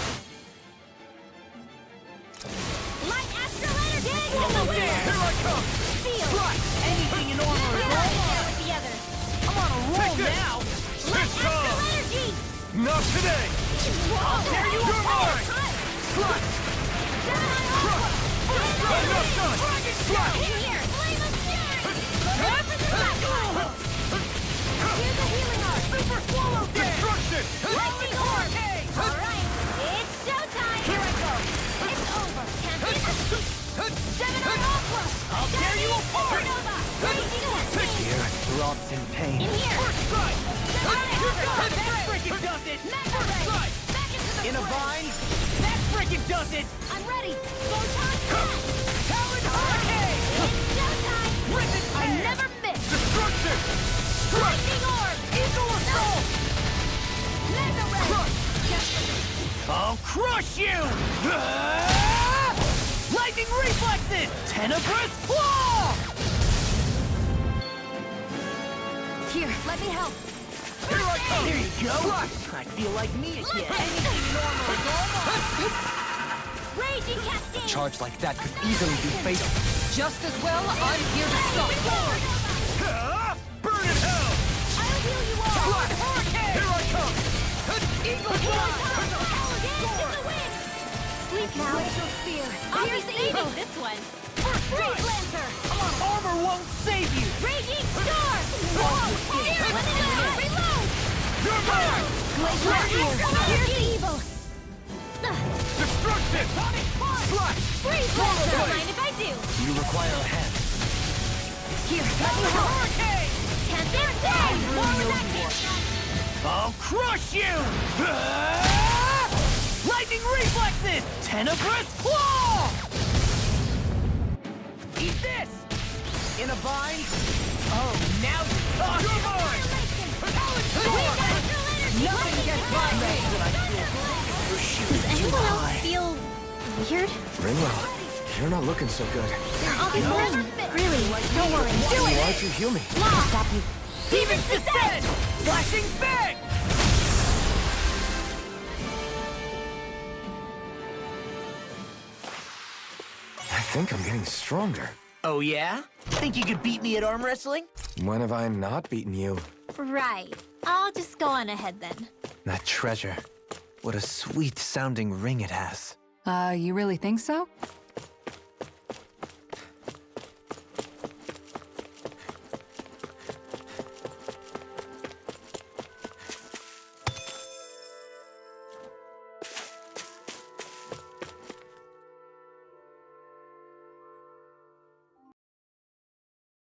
Speaker 1: Light astral energy! In the wind!
Speaker 5: Here I come!
Speaker 1: Seal!
Speaker 9: Anything in armor
Speaker 1: Get
Speaker 9: is
Speaker 1: on in
Speaker 9: all
Speaker 1: there with the others!
Speaker 9: I'm on a roll
Speaker 5: Take this.
Speaker 9: now!
Speaker 1: Light
Speaker 5: This
Speaker 1: astral
Speaker 5: time.
Speaker 1: energy!
Speaker 5: Not today!
Speaker 1: There you
Speaker 5: You're mine!
Speaker 1: Slut!
Speaker 5: I'm not done! Slut!
Speaker 1: In here! Flame of fury! Prepare for the backfire! Here's the healing art!
Speaker 5: Super swallow destruction!
Speaker 1: Lightning orb! Alright, it's showtime! Here I go! It's over! Can't be Gemini Opera!
Speaker 5: I'll tear you apart!
Speaker 1: Supernova! Raging cascade!
Speaker 2: Here throbs in pain.
Speaker 1: In here!
Speaker 5: First strike!
Speaker 9: That frickin' does it!
Speaker 1: Megadrive! Back into the
Speaker 9: In a
Speaker 1: fray!
Speaker 9: vine? That frickin' does it!
Speaker 1: I'm ready! Photon blast!
Speaker 9: Talon Hurricane!
Speaker 1: It's showtime!
Speaker 9: Rip it
Speaker 1: I
Speaker 9: fair.
Speaker 1: never miss!
Speaker 5: Destruction!
Speaker 1: Lightning orb!
Speaker 9: Eagle Assault!
Speaker 1: Mega ray!
Speaker 9: I'll crush you! Lightning reflexes! Tenebrous claw!
Speaker 1: Here, let me help!
Speaker 5: Here I come!
Speaker 9: There you go! I feel like me again. Anything normal is all
Speaker 1: Raging cascade!
Speaker 2: Charge like that could easily be fatal.
Speaker 8: Just as well, I'm here to stop.
Speaker 5: Burn in hell!
Speaker 1: I'll heal you all!
Speaker 9: Hurricane!
Speaker 5: Here I come!
Speaker 9: Eagle Fly!
Speaker 1: Sleep now! Spear! I'll be saving this one! Freeze Lancer!
Speaker 9: Armor won't save you!
Speaker 1: Raging Storm! Whoa! Reload!
Speaker 5: You're mine!
Speaker 1: Here's the evil!
Speaker 5: Destruction! Slut!
Speaker 1: Freeze Lancer! Don't mind if I do!
Speaker 2: You require a hand.
Speaker 1: Here, let me help!
Speaker 9: Hurricane!
Speaker 1: Can't stand! More with that can't!
Speaker 9: I'll crush you! Lightning reflexes! Tenebrous claw! Eat this! In a vine? Oh, now you're talking!
Speaker 5: You're mine!
Speaker 9: Nothing gets by me when I feel
Speaker 1: Does anyone else feel weird?
Speaker 7: Rinwell, you're not looking so good.
Speaker 1: I'll be fine. Really, don't worry. Do it!
Speaker 7: Why'd you heal me?
Speaker 1: Law! Stop you.
Speaker 9: Demon's Descent! Flashing bang!
Speaker 7: I think I'm getting stronger.
Speaker 9: Oh yeah? Think you could beat me at arm wrestling?
Speaker 7: When have I not beaten you?
Speaker 1: Right. I'll just go on ahead then.
Speaker 2: That treasure. What a sweet-sounding ring it has.
Speaker 8: You really think so?